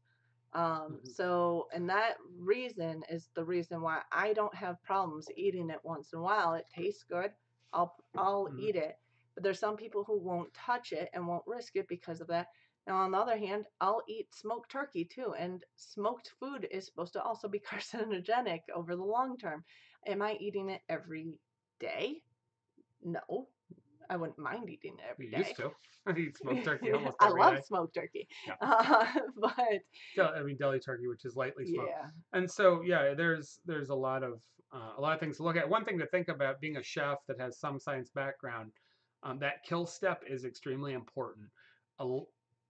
So, and that reason is the reason why I don't have problems eating it once in a while. It tastes good. I'll eat it. But there's some people who won't touch it and won't risk it because of that. Now, on the other hand, I'll eat smoked turkey too. And smoked food is supposed to also be carcinogenic over the long term. Am I eating it every day? No. I wouldn't mind eating it every You day. used to. I eat smoked turkey almost I every love day. smoked turkey. Yeah. But I mean deli turkey, which is lightly smoked. yeah. And so yeah, there's a lot of things to look at. One thing to think about being a chef that has some science background, that kill step is extremely important.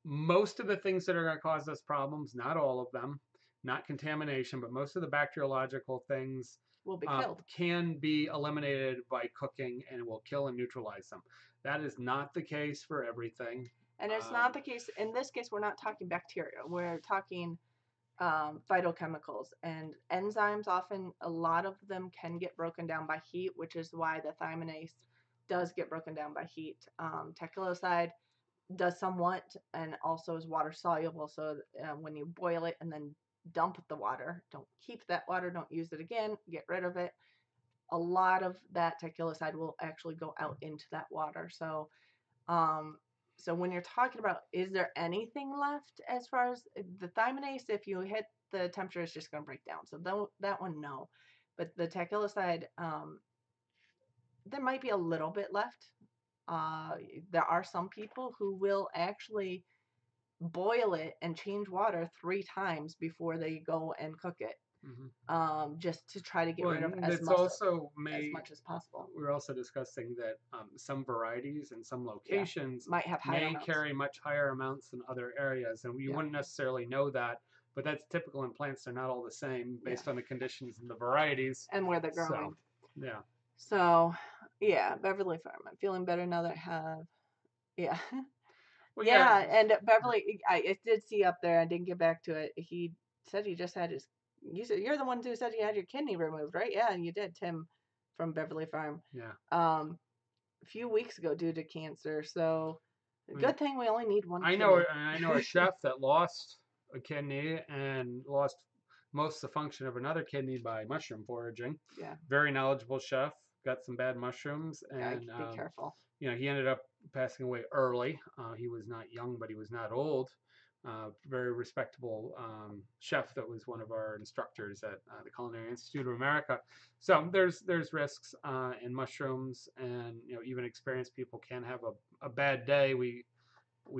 Most of the things that are going to cause us problems, not all of them, not contamination, but most of the bacteriological things Will be killed. can be eliminated by cooking and will kill and neutralize them. That is not the case for everything. And it's not the case. In this case, we're not talking bacteria. We're talking phytochemicals and enzymes. Often, a lot of them can get broken down by heat, which is why the thiaminase does get broken down by heat. Tequiloside does somewhat, and also is water soluble. So when you boil it and then dump the water, don't keep that water. Don't use it again. Get rid of it. A lot of that tequiloside will actually go out into that water. Um, so when you're talking about, is there anything left as far as the thiaminase? If you hit the temperature, it's just going to break down. So that one, no. But the tequiloside, there might be a little bit left. There are some people who will actually boil it and change water 3 times before they go and cook it, just to try to get rid of as much as possible. We're also discussing that some varieties and some locations might have may carry much higher amounts than other areas, and you wouldn't necessarily know that. But that's typical in plants; they're not all the same based on the conditions and the varieties and where they're growing. So, So, yeah, Beverly Farm. I'm feeling better now that I have. Yeah. Well, and Beverly, I did see up there. I didn't get back to it. He said he just had his. You said you're the one who said you had your kidney removed, right? Yeah, and you did, Tim, from Beverly Farm. Yeah. A few weeks ago due to cancer. So, good thing we only need one. I know a chef that lost a kidney and lost most of the function of another kidney by mushroom foraging. Yeah. Very knowledgeable chef. Got some bad mushrooms, and be careful. He ended up passing away early. He was not young, but he was not old. Very respectable chef that was one of our instructors at the Culinary Institute of America. So there's risks in mushrooms, and even experienced people can have a bad day. We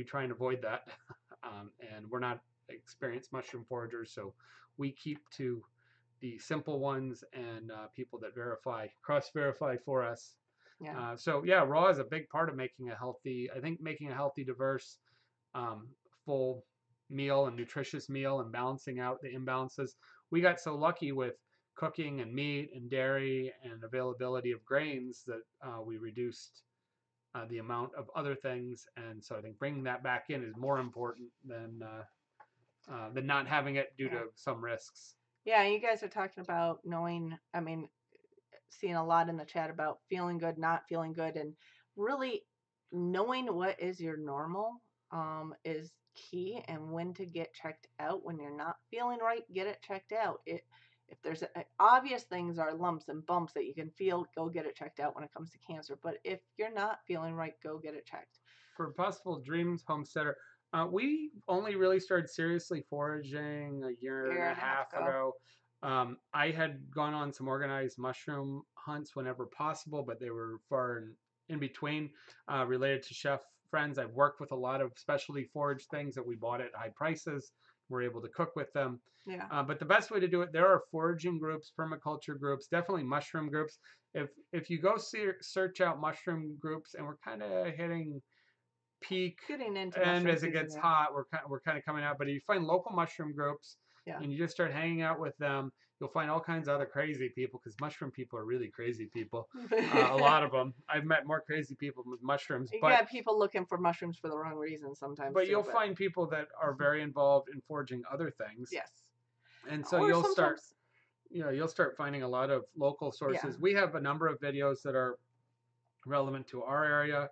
try and avoid that, and we're not experienced mushroom foragers, so we keep to the simple ones and people that cross-verify for us. Yeah. So yeah, raw is a big part of making a healthy, diverse, full meal and nutritious meal and balancing out the imbalances. We got so lucky with cooking and meat and dairy and availability of grains that we reduced the amount of other things, and so I think bringing that back in is more important than not having it due to some risks. Yeah, you guys are talking about knowing. I mean, seeing a lot in the chat about feeling good, not feeling good, and really knowing what is your normal is key, and when to get checked out. When you're not feeling right, get it checked out. If there's obvious things are lumps and bumps that you can feel, go get it checked out when it comes to cancer. But if you're not feeling right, go get it checked. For possible dreams homesteader, we only really started seriously foraging a year and a half ago. I had gone on some organized mushroom hunts whenever possible, but they were far in between, related to chef friends. I've worked with a lot of specialty forage things that we bought at high prices. We're able to cook with them. Yeah. But the best way to do it, there are foraging groups, permaculture groups, definitely mushroom groups. If you go search out mushroom groups, and we're kind of hitting peak, Getting into and mushroom as it season, gets yeah. hot, we're kind of coming out. But if you find local mushroom groups, Yeah. and you just start hanging out with them, you'll find all kinds of other crazy people, because mushroom people are really crazy people. A lot of them. I've met more crazy people with mushrooms. You But got people looking for mushrooms for the wrong reasons sometimes but too. you'll find people that are very involved in foraging other things. Yes. And so Or you'll sometimes, start finding a lot of local sources. yeah. We have a number of videos that are relevant to our area.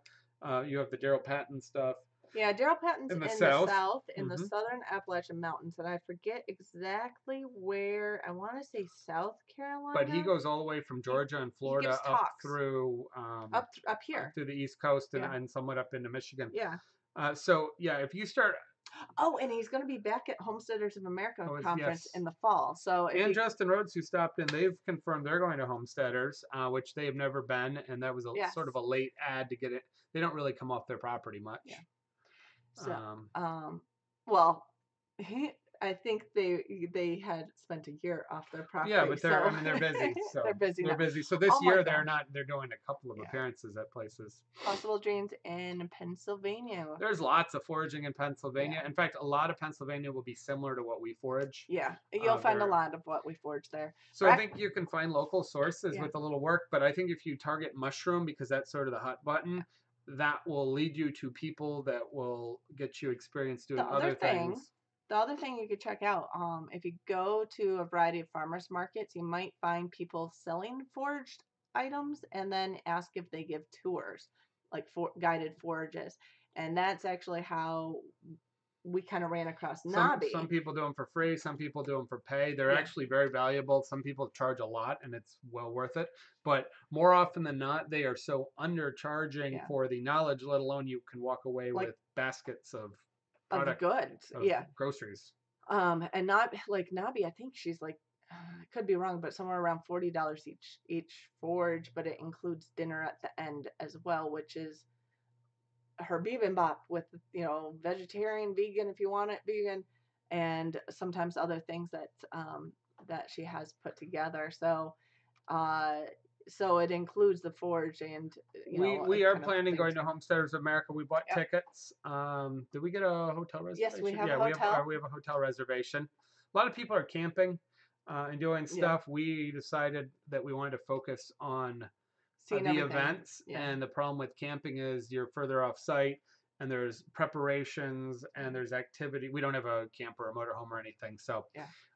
You have the Daryl Patton stuff Yeah, Daryl Patton's in the in the south. south, in the Hmm. southern Appalachian Mountains, and I forget exactly where. I want to say South But he Carolina. goes all the way from Georgia and He gives Florida talks up up here. through the East Coast, Yeah. and somewhat up into Michigan. Yeah. So yeah, if you start. Oh, and he's going to be back at Homesteaders of America conference Yes. in the fall. So if And Justin Rhodes, who stopped in, they've confirmed they're going to Homesteaders, which they have never been, and that was yes. sort of a late ad to get it. They don't really come off their property much. Yeah. So, well, I think they had spent a year off their property. Yeah, but they're busy. So they're busy. They're now. busy. So this Oh my year gosh. they're doing a couple of appearances at places. Possible dreams in Pennsylvania. There's lots of foraging in Pennsylvania. Yeah. In fact, a lot of Pennsylvania will be similar to what we forage. Yeah, you'll find a lot of what we forage there. So I think you can find local sources with a little work, but I think if you target mushroom, because that's sort of the hot button, that will lead you to people that will get you experience doing other things. The other thing you could check out, if you go to a variety of farmers markets, you might find people selling foraged items, and then ask if they give tours, like guided forages. And that's actually how we kind of ran across Nobby. Some people do them for free. Some people do them for pay. They're actually very valuable. Some people charge a lot, and it's well worth it. But more often than not, they are so undercharging for the knowledge, let alone you can walk away with baskets of product, goods, groceries. And not like Nobby, I think she's like, I could be wrong, but somewhere around $40 each forage, but it includes dinner at the end as well, which is her bibimbap with, vegetarian, vegan if you want it vegan, and sometimes other things that she has put together. So so it includes the forage, and we are planning going to Homesteaders of America. We bought tickets. Did we get a hotel reservation? Yes, we have a hotel. We have a hotel reservation. A lot of people are camping and doing stuff. We decided that we wanted to focus on the events, and the problem with camping is you're further off site, and there's preparations, and there's activity. We don't have a camper or a motorhome or anything, so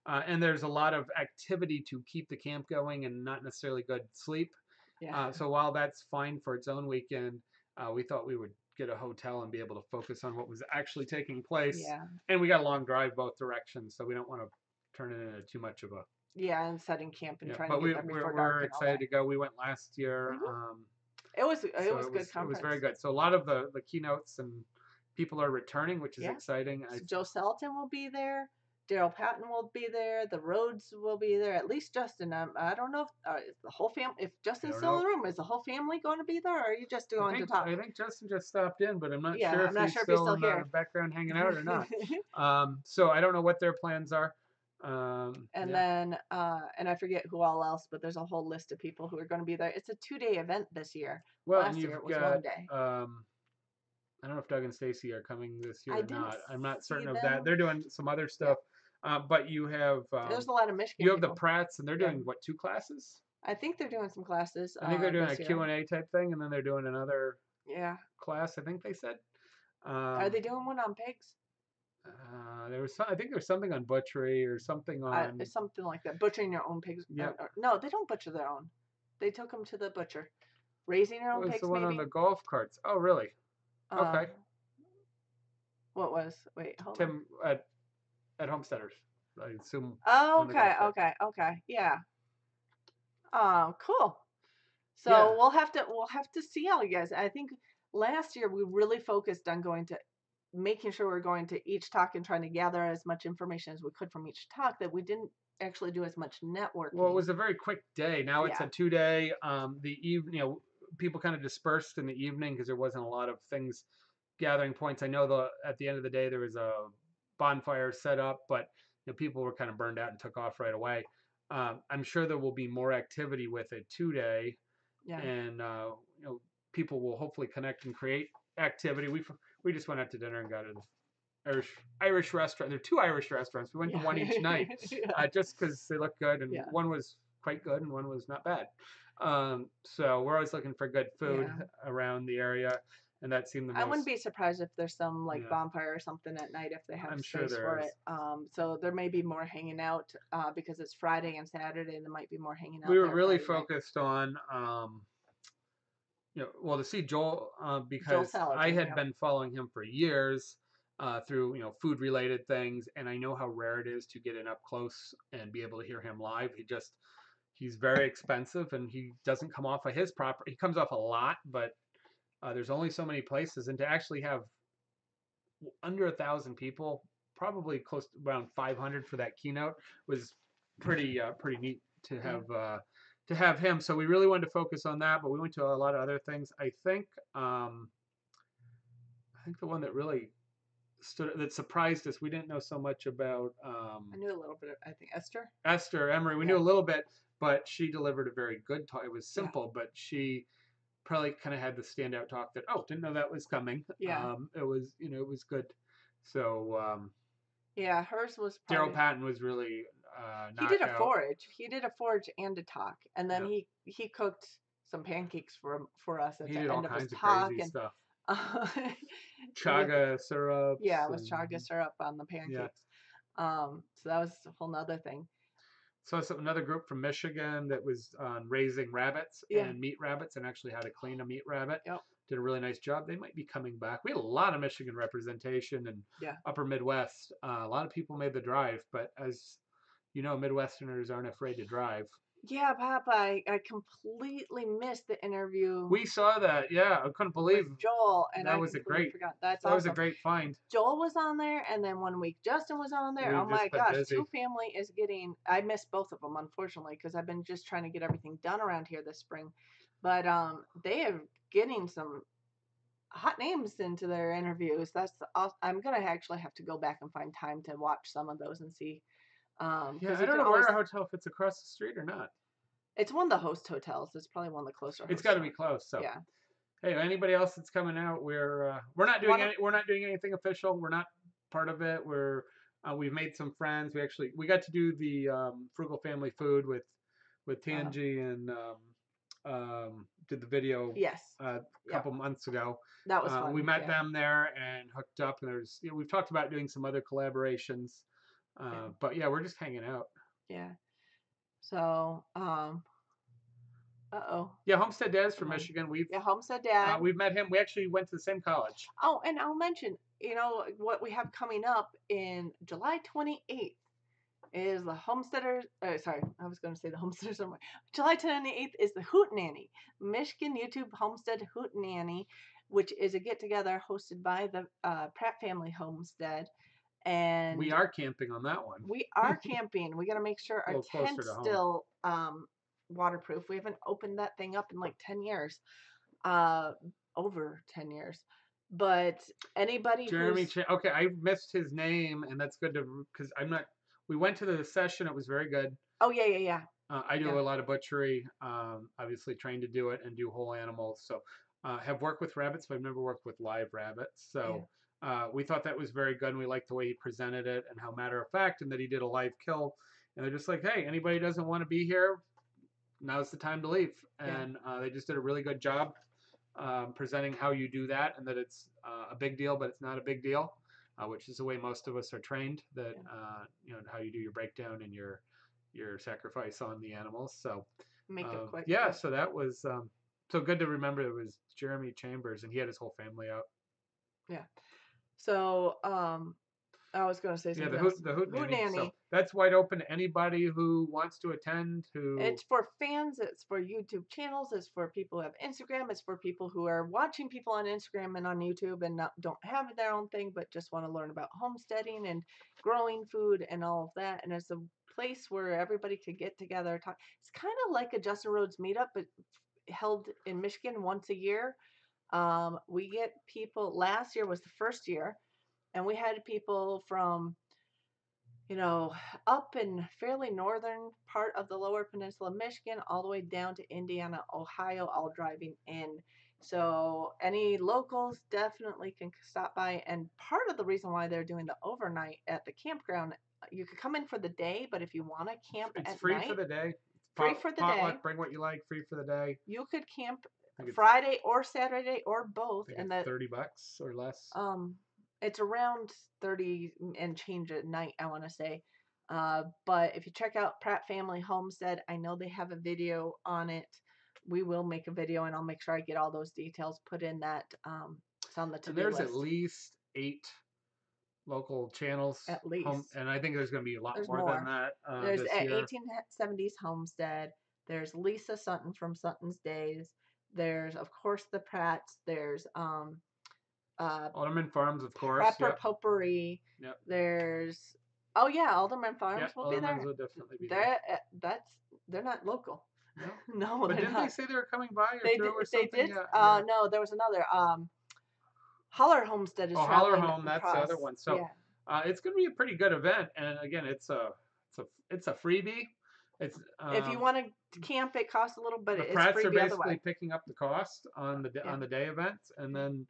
and there's a lot of activity to keep the camp going, and not necessarily good sleep. So while that's fine for its own weekend, we thought we would get a hotel and be able to focus on what was actually taking place. And we got a long drive both directions, so we don't want to turn it into too much of a and setting camp and trying to get there before dark. We're excited to go. We went last year. It was good conference. It was very good. So a lot of the keynotes and people are returning, which is exciting. So Joe Salatin will be there. Daryl Patton will be there. The Rhodes will be there. At least Justin. I don't know if the whole family. If Justin's still in the room, is the whole family going to be there, or are you just going to talk? I think Justin just stopped in, but I'm not sure if he's still in here. the background hanging out or not. So I don't know what their plans are. Then and I forget who all else, but there's a whole list of people who are going to be there. It's a 2-day event this year. Well, last year it was 1 day. I don't know if Doug and Stacy are coming this year or not. I'm not certain of them. that. They're doing some other stuff. But you have there's a lot of Michigan. You have the Pratts, and they're doing what, 2 classes? I think they're doing some classes. I think they're doing a Q&A type thing, and then they're doing another class. I think they said. Are they doing one on pigs? I think there was something on butchery or something on something like that. Butchering your own pigs. Yeah. No, they don't butcher their own. They took them to the butcher. Raising your own pigs. The one maybe? on the golf carts. Oh, really? Okay. What was? Wait, hold Tim at Homesteaders, I assume. Oh, okay, yeah. Cool. So we'll have to see how you guys. I think last year we really focused on making sure we're going to each talk and trying to gather as much information as we could from each talk, that we didn't actually do as much networking. Well, it was a very quick day. Now it's a 2-day. The evening, people kind of dispersed in the evening because there wasn't a lot of things gathering points. I know at the end of the day there was a bonfire set up, but people were kind of burned out and took off right away. I'm sure there will be more activity with it today, Yeah. and people will hopefully connect and create activity. We just went out to dinner and got an Irish restaurant. There are two Irish restaurants. We went to one each night, Yeah. just because they looked good, and Yeah. one was quite good and one was not bad. So we're always looking for good food around the area, and that seemed the I wouldn't most. be surprised if there's some like Yeah, bonfire or something at night if they have I'm sure space there for is. it. So there may be more hanging out because it's Friday and Saturday. There might be more hanging out We were there really Friday night. focused on, well, to see Joel, Joel because I Salatin, had yeah. been following him for years through food related things, and I know how rare it is to get in up close and be able to hear him live. He's very expensive, and he doesn't come off of his property. He comes off a lot, but there's only so many places, and to actually have under 1,000 people, probably close to around 500 for that keynote, was pretty neat to have him. So we really wanted to focus on that, but we went to a lot of other things. I think the one that really that surprised us, we didn't know so much about. I knew a little bit. I think Esther. Esther Emery. We knew a little bit, but she delivered a very good talk. It was simple, but she probably kind of had the standout talk that didn't know that was coming. Yeah. It was good. So yeah, hers was Daryl Patton was really he did a knockout. forage. He did a forage and a talk, and then he cooked some pancakes for us at He the did all end of his kinds of talk crazy and stuff. with Chaga syrups. it was chaga syrup on the pancakes. So that was a whole nother thing. So it's another group from Michigan that was on raising rabbits and meat rabbits and actually how to clean a meat rabbit. Yep. Did a really nice job. They might be coming back. We had a lot of Michigan representation and upper Midwest. A lot of people made the drive, but as you know, Midwesterners aren't afraid to drive. Yeah, Papa, I completely missed the interview. We saw that. Yeah, I couldn't believe Joel, and that I was completely forgot. That's that awesome. was a great find. Joel was on there, and then 1 week Justin was on there. We've Oh my gosh, busy. Two Family is getting. I missed both of them unfortunately because I've been just trying to get everything done around here this spring. But they are getting some hot names into their interviews. I'm gonna actually have to go back and find time to watch some of those and see. I don't know where our hotel, if it's across the street or not. It's one of the host hotels. It's probably one of the closer. It's got to be close. So yeah. Hey, anybody else that's coming out, we're not doing anything official. We're not part of it. We've made some friends. We got to do the Frugal Family Food with Tangi and did the video a couple months ago. That was fun. We met them there and hooked up, and we've talked about doing some other collaborations. But yeah, we're just hanging out. Yeah. So yeah, Homestead Dad's from Michigan. Homestead Dad. We've met him. We actually went to the same college. Oh, and I'll mention, what we have coming up in July 28th is the Homesteaders. Sorry, I was going to say the Homesteaders somewhere. July 28th is the Hootenanny, Michigan YouTube Homestead Hootenanny, which is a get together hosted by the Pratt Family Homestead. And we are camping on that one. We are camping. We got to make sure our tent's still waterproof. We haven't opened that thing up in like 10 years, over 10 years. But anybody Jeremy, okay, I missed his name, and that's good because we went to the session. It was very good. Oh yeah. I do a lot of butchery. Obviously trained to do it and do whole animals. So have worked with rabbits, but I've never worked with live rabbits. So we thought that was very good, and we liked the way he presented it and how matter of fact, and that he did a live kill. And they're just like, hey, anybody doesn't want to be here, now's the time to leave. And they just did a really good job presenting how you do that, and that it's a big deal, but it's not a big deal, which is the way most of us are trained. That how you do your breakdown and your sacrifice on the animals. So make it quick. Yeah, so that was so good to remember. It was Jeremy Chambers, and he had his whole family out. Yeah. So I was going to say something. The Hootenanny. So that's wide open to anybody who wants to attend. It's for fans. It's for YouTube channels. It's for people who have Instagram. It's for people who are watching people on Instagram and on YouTube and don't have their own thing, but just want to learn about homesteading and growing food and all of that. And it's a place where everybody could get together. Talk. It's kind of like a Justin Rhodes meetup, but held in Michigan once a year. We get people. Last year was the first year, and we had people from up in fairly northern part of the lower peninsula of Michigan, all the way down to Indiana, Ohio, all driving in. So any locals definitely can stop by. And part of the reason why they're doing the overnight at the campground, you could come in for the day, but if you want to camp It's at free for night, the day. free for the day. Potluck, bring what you like, free for the day. You could camp Friday or Saturday or both, and that $30 or less. It's around 30 and change at night, I want to say. But if you check out Pratt Family Homestead, I know they have a video on it. We will make a video, and I'll make sure I get all those details put in that. It's on the to-do list. And there's at least 8 local channels. At least. And I think there's going to be a lot more than that There's this year. 1870s Homestead. There's Lisa Sutton from Sutton's Days. There's, of course, the Pratts. There's Alderman Farms, of course. Prepper Potpourri. Yep. There's Alderman Farms will be there. Will definitely be there. They're not local. No, no, but didn't they say they were coming by or through or something? They did. Yeah. No, there was another. Holler Homestead is Holler Home. That's the other one. So it's going to be a pretty good event, and again, it's a freebie. It's if you want to camp, it costs a little, but it's Pratts free are the other basically way. picking up the cost on the day events, and then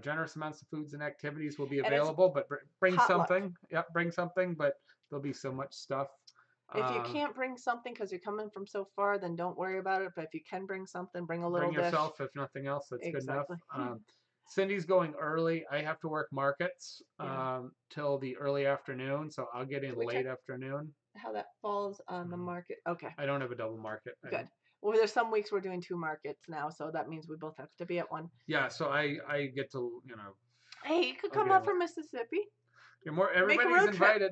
generous amounts of foods and activities will be available. But bring something. Yep, bring something. But there'll be so much stuff. If you can't bring something because you're coming from so far, then don't worry about it. But if you can bring something, bring a little. Bring yourself, if nothing else. That's good enough. Cindy's going early. I have to work markets till the early afternoon, so I'll get in late afternoon. How that falls on the market? Okay. I don't have a double market. Good. Well, there's some weeks we're doing 2 markets now, so that means we both have to be at one. Yeah, so I get to Hey, you could come up from Mississippi. Everybody's invited.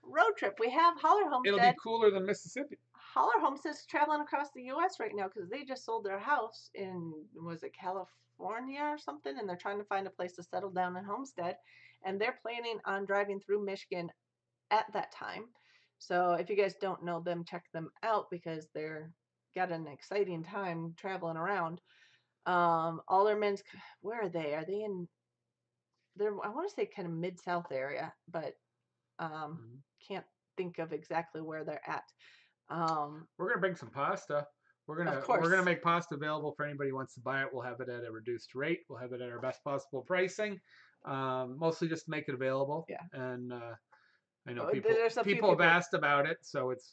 Road trip. We have Holler Homestead. It'll be cooler than Mississippi. Holler Homestead's traveling across the U.S. right now because they just sold their house in, was it California or something? And they're trying to find a place to settle down in Homestead. And they're planning on driving through Michigan at that time. So if you guys don't know them, check them out because they're got an exciting time traveling around. Alderman's, where are they? Are they in... I want to say kind of mid-south area, but can't think of exactly where they're at. We're gonna bring some pasta. We're gonna make pasta available for anybody who wants to buy it. We'll have it at a reduced rate. We'll have it at our best possible pricing. Mostly just to make it available. Yeah. And I know people have asked about it, so it's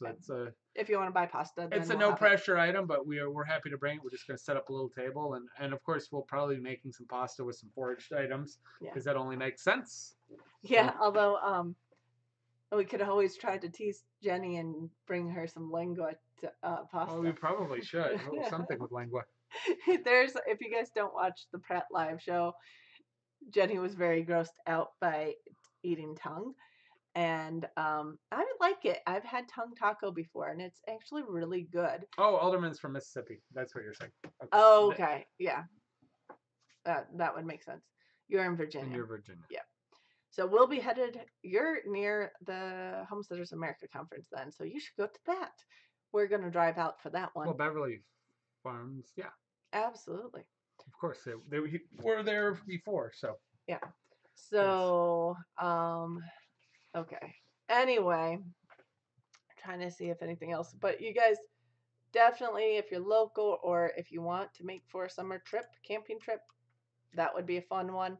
if you want to buy pasta, then it's a no pressure item, but we're happy to bring it. We're just going to set up a little table, and of course we'll probably be making some pasta with some foraged items because that only makes sense. Yeah, although we could always try to tease Jenny and bring her some lingua pasta. Well, we probably should something with lingua. If you guys don't watch the Pratt live show, Jenny was very grossed out by eating tongue. And I like it. I've had tongue taco before, and it's actually really good. Oh, Alderman's from Mississippi. That's what you're saying. Okay. Oh, okay. Yeah. That would make sense. You're in Virginia. You're Virginia. Yeah. So we'll be headed. You're near the Homesteaders America conference then, so you should go to that. We're going to drive out for that one. Well, Beverly Farms, yeah. Absolutely. Of course, they were there before, so. Yeah. So, okay. Anyway, trying to see if anything else. But you guys, definitely, if you're local or if you want to make for a summer trip, camping trip, that would be a fun one.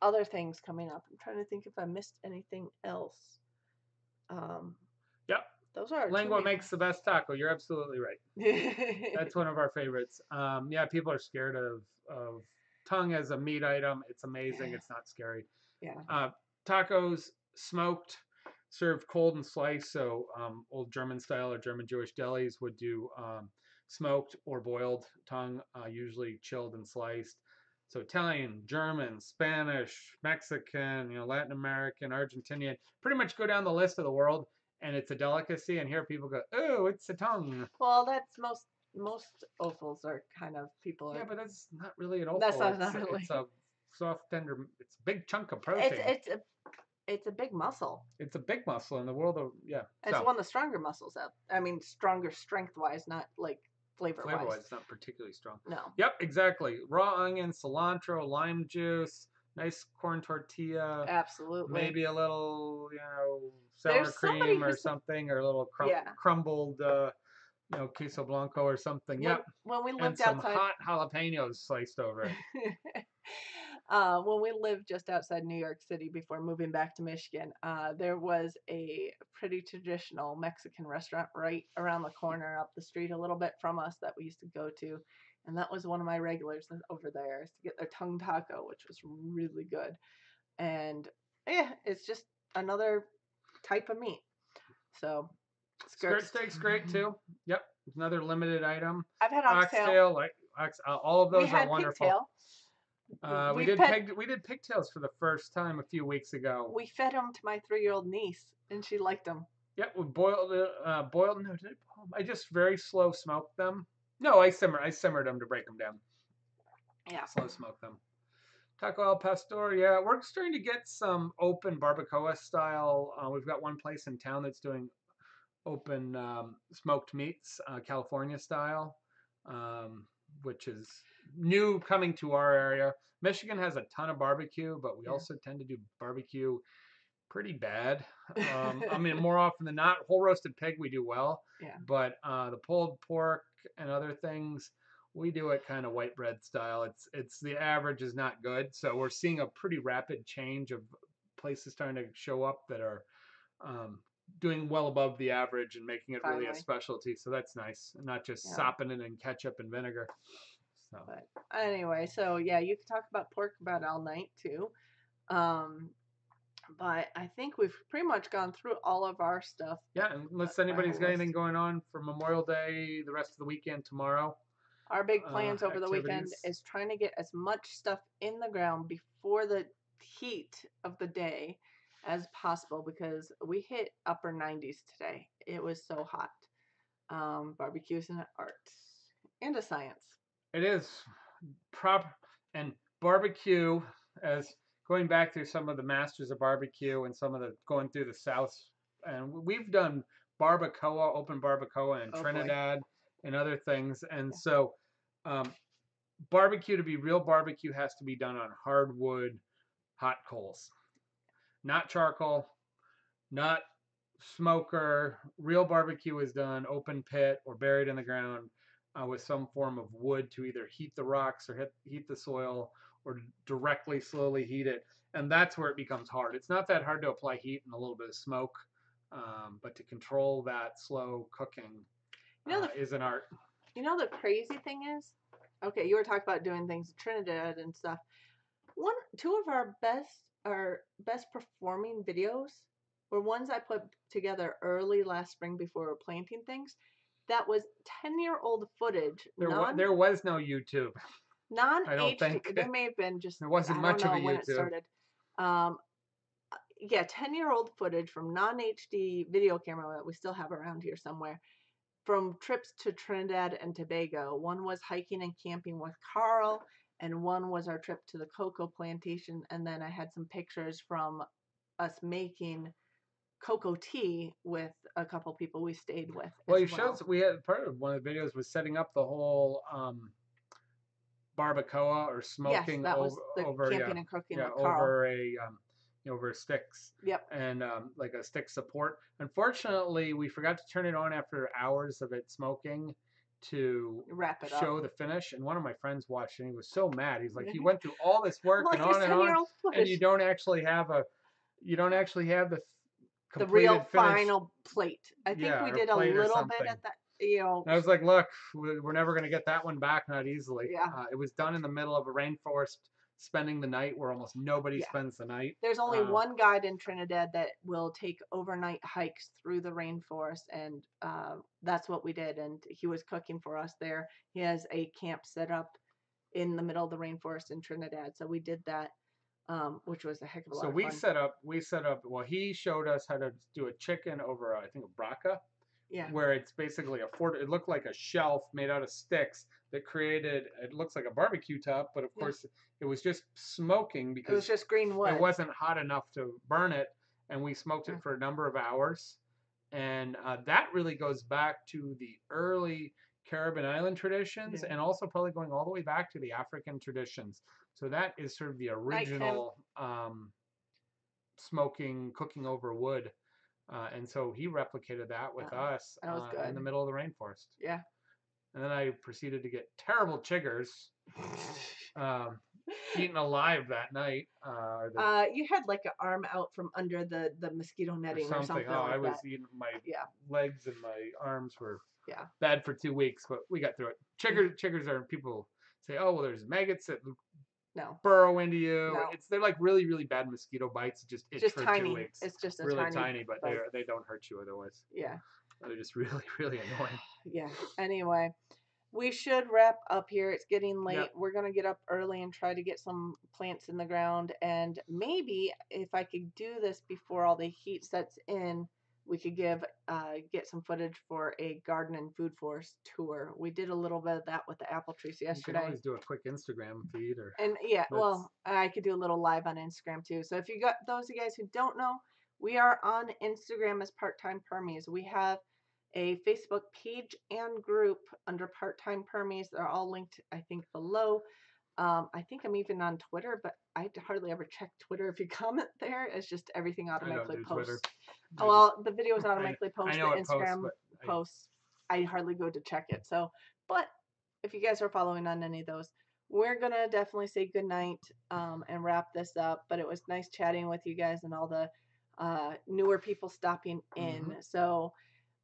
Other things coming up. I'm trying to think if I missed anything else. Yep. Those are lingua makes the best taco. You're absolutely right. That's one of our favorites. Yeah, people are scared of tongue as a meat item. It's amazing. It's not scary. Yeah. Tacos smoked, served cold and sliced. So old German style or German Jewish delis would do smoked or boiled tongue, usually chilled and sliced. So Italian, German, Spanish, Mexican, Latin American, Argentinian, pretty much go down the list of the world, and it's a delicacy. And here people go, oh, it's a tongue. Well, that's most offals are kind of people. Yeah, but that's not really an offal. That's not really. It's a soft, tender. It's a big chunk of protein. It's a big muscle. It's a big muscle in the world of It's one of the stronger muscles out. I mean, stronger strength wise, not like flavor-wise. It's not particularly strong. No. Yep, exactly. Raw onion, cilantro, lime juice, nice corn tortilla. Absolutely. Maybe a little, sour cream or something, or a little crumbled, queso blanco or something. Yep. When we lived and some hot jalapenos sliced over it. When we lived just outside New York City before moving back to Michigan, there was a pretty traditional Mexican restaurant right around the corner up the street a little bit from us that we used to go to. And that was one of my regulars over there, is to get their tongue taco, which was really good. And yeah, it's just another type of meat. So skirt steak's great too. Yep, another limited item. I've had oxtail, all of those are wonderful. Pigtail. We did pigtails for the first time a few weeks ago. We fed them to my 3-year-old niece, and she liked them. Yep, we boiled. No, I just very slow smoked them. No, I simmered them to break them down. Yeah, slow smoked them. Taco al pastor. Yeah, we're starting to get some open barbacoa style. We've got one place in town that's doing open smoked meats, California style, which is new coming to our area. Michigan has a ton of barbecue, but we also tend to do barbecue pretty bad. I mean, more often than not, whole roasted pig we do well. Yeah. But the pulled pork and other things, we do it kind of white bread style. It's the average is not good. So we're seeing a pretty rapid change of places starting to show up that are doing well above the average and making it really a specialty. So that's nice. Not just sopping it in ketchup and vinegar. So. But anyway, so yeah, you can talk about pork about all night too. But I think we've pretty much gone through all of our stuff. Yeah, unless anybody's got anything going on for Memorial Day, the rest of the weekend tomorrow. Our big plans over the weekend is trying to get as much stuff in the ground before the heat of the day as possible, because we hit upper 90s today. It was so hot. Barbecue's an art and a science. It is proper, and barbecue, as going back through some of the masters of barbecue and some of the going through the South, and we've done barbacoa, open barbacoa in Trinidad and other things, and so barbecue, to be real barbecue, has to be done on hardwood, hot coals, not charcoal, not smoker. Real barbecue is done open pit or buried in the ground with some form of wood to either heat the rocks or heat the soil, or directly slowly heat it. And that's where it becomes hard. It's not that hard to apply heat and a little bit of smoke, but to control that slow cooking is an art. You know, the crazy thing is, okay, you were talking about doing things in Trinidad and stuff. Two of our best performing videos were ones I put together early last spring before we were planting things. That was 10-year-old footage. There was no YouTube. I don't think. There may have been just. There wasn't much of a YouTube. When it started. 10-year-old footage from non-HD video camera that we still have around here somewhere, from trips to Trinidad and Tobago. One was hiking and camping with Carl, and one was our trip to the cocoa plantation. And then I had some pictures from us making cocoa tea with a couple people we stayed with. Well, you showed, we had part of one of the videos was setting up the whole barbacoa or smoking over camping and cooking with Carl. Over sticks. Yep. And like a stick support. Unfortunately, we forgot to turn it on after hours of it smoking to wrap it show the finish. And one of my friends watched and he was so mad. He's like, he went through all this work and on, and you don't actually have the real finish. Final plate. I think we did a little bit at that. I was like, look, we're never going to get that one back, not easily. Yeah. It was done in the middle of a rainforest, spending the night where almost nobody spends the night. There's only one guide in Trinidad that will take overnight hikes through the rainforest, and that's what we did. And he was cooking for us there. He has a camp set up in the middle of the rainforest in Trinidad, so we did that, which was a heck of a lot of fun. So we set up. Well, he showed us how to do a chicken over, I think, a braca. Yeah. Where it's basically it looked like a shelf made out of sticks that it looks like a barbecue top, but of course it was just smoking because it was just green wood. It wasn't hot enough to burn it, and we smoked it for a number of hours. And that really goes back to the early Caribbean island traditions, and also probably going all the way back to the African traditions. So that is sort of the original smoking, cooking over wood. And so he replicated that with us in the middle of the rainforest. Yeah. And then I proceeded to get terrible chiggers, eaten alive that night. You had like an arm out from under the mosquito netting or something Oh, like I was that. eating my legs and my arms were bad for 2 weeks, but we got through it. Chiggers are, people say, oh, well, there's maggots that burrow into you. No. They're like really, really bad mosquito bites. Just itch for tiny. 2 weeks. It's just really tiny, but they don't hurt you otherwise. Yeah. They're just really, really annoying. Yeah. Anyway, we should wrap up here. It's getting late. Yep. We're going to get up early and try to get some plants in the ground. And maybe if I could do this before all the heat sets in, we could get some footage for a garden and food forest tour. We did a little bit of that with the apple trees yesterday. You can always do a quick Instagram feed. Well, I could do a little live on Instagram too. So if you got those of you guys who don't know, we are on Instagram as Part-Time Permies. We have a Facebook page and group under Part-Time Permies. They're all linked, I think, below. I think I'm even on Twitter, but I hardly ever check Twitter. If you comment there, it's just everything automatically posts. Oh, well, the videos automatically post. The Instagram posts. I hardly go to check it. So, but if you guys are following on any of those, we're gonna definitely say goodnight and wrap this up. But it was nice chatting with you guys and all the newer people stopping in. Mm-hmm. So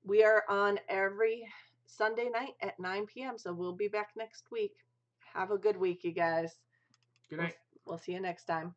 we are on every Sunday night at 9 p.m. So we'll be back next week. Have a good week, you guys. Good night. We'll see you next time.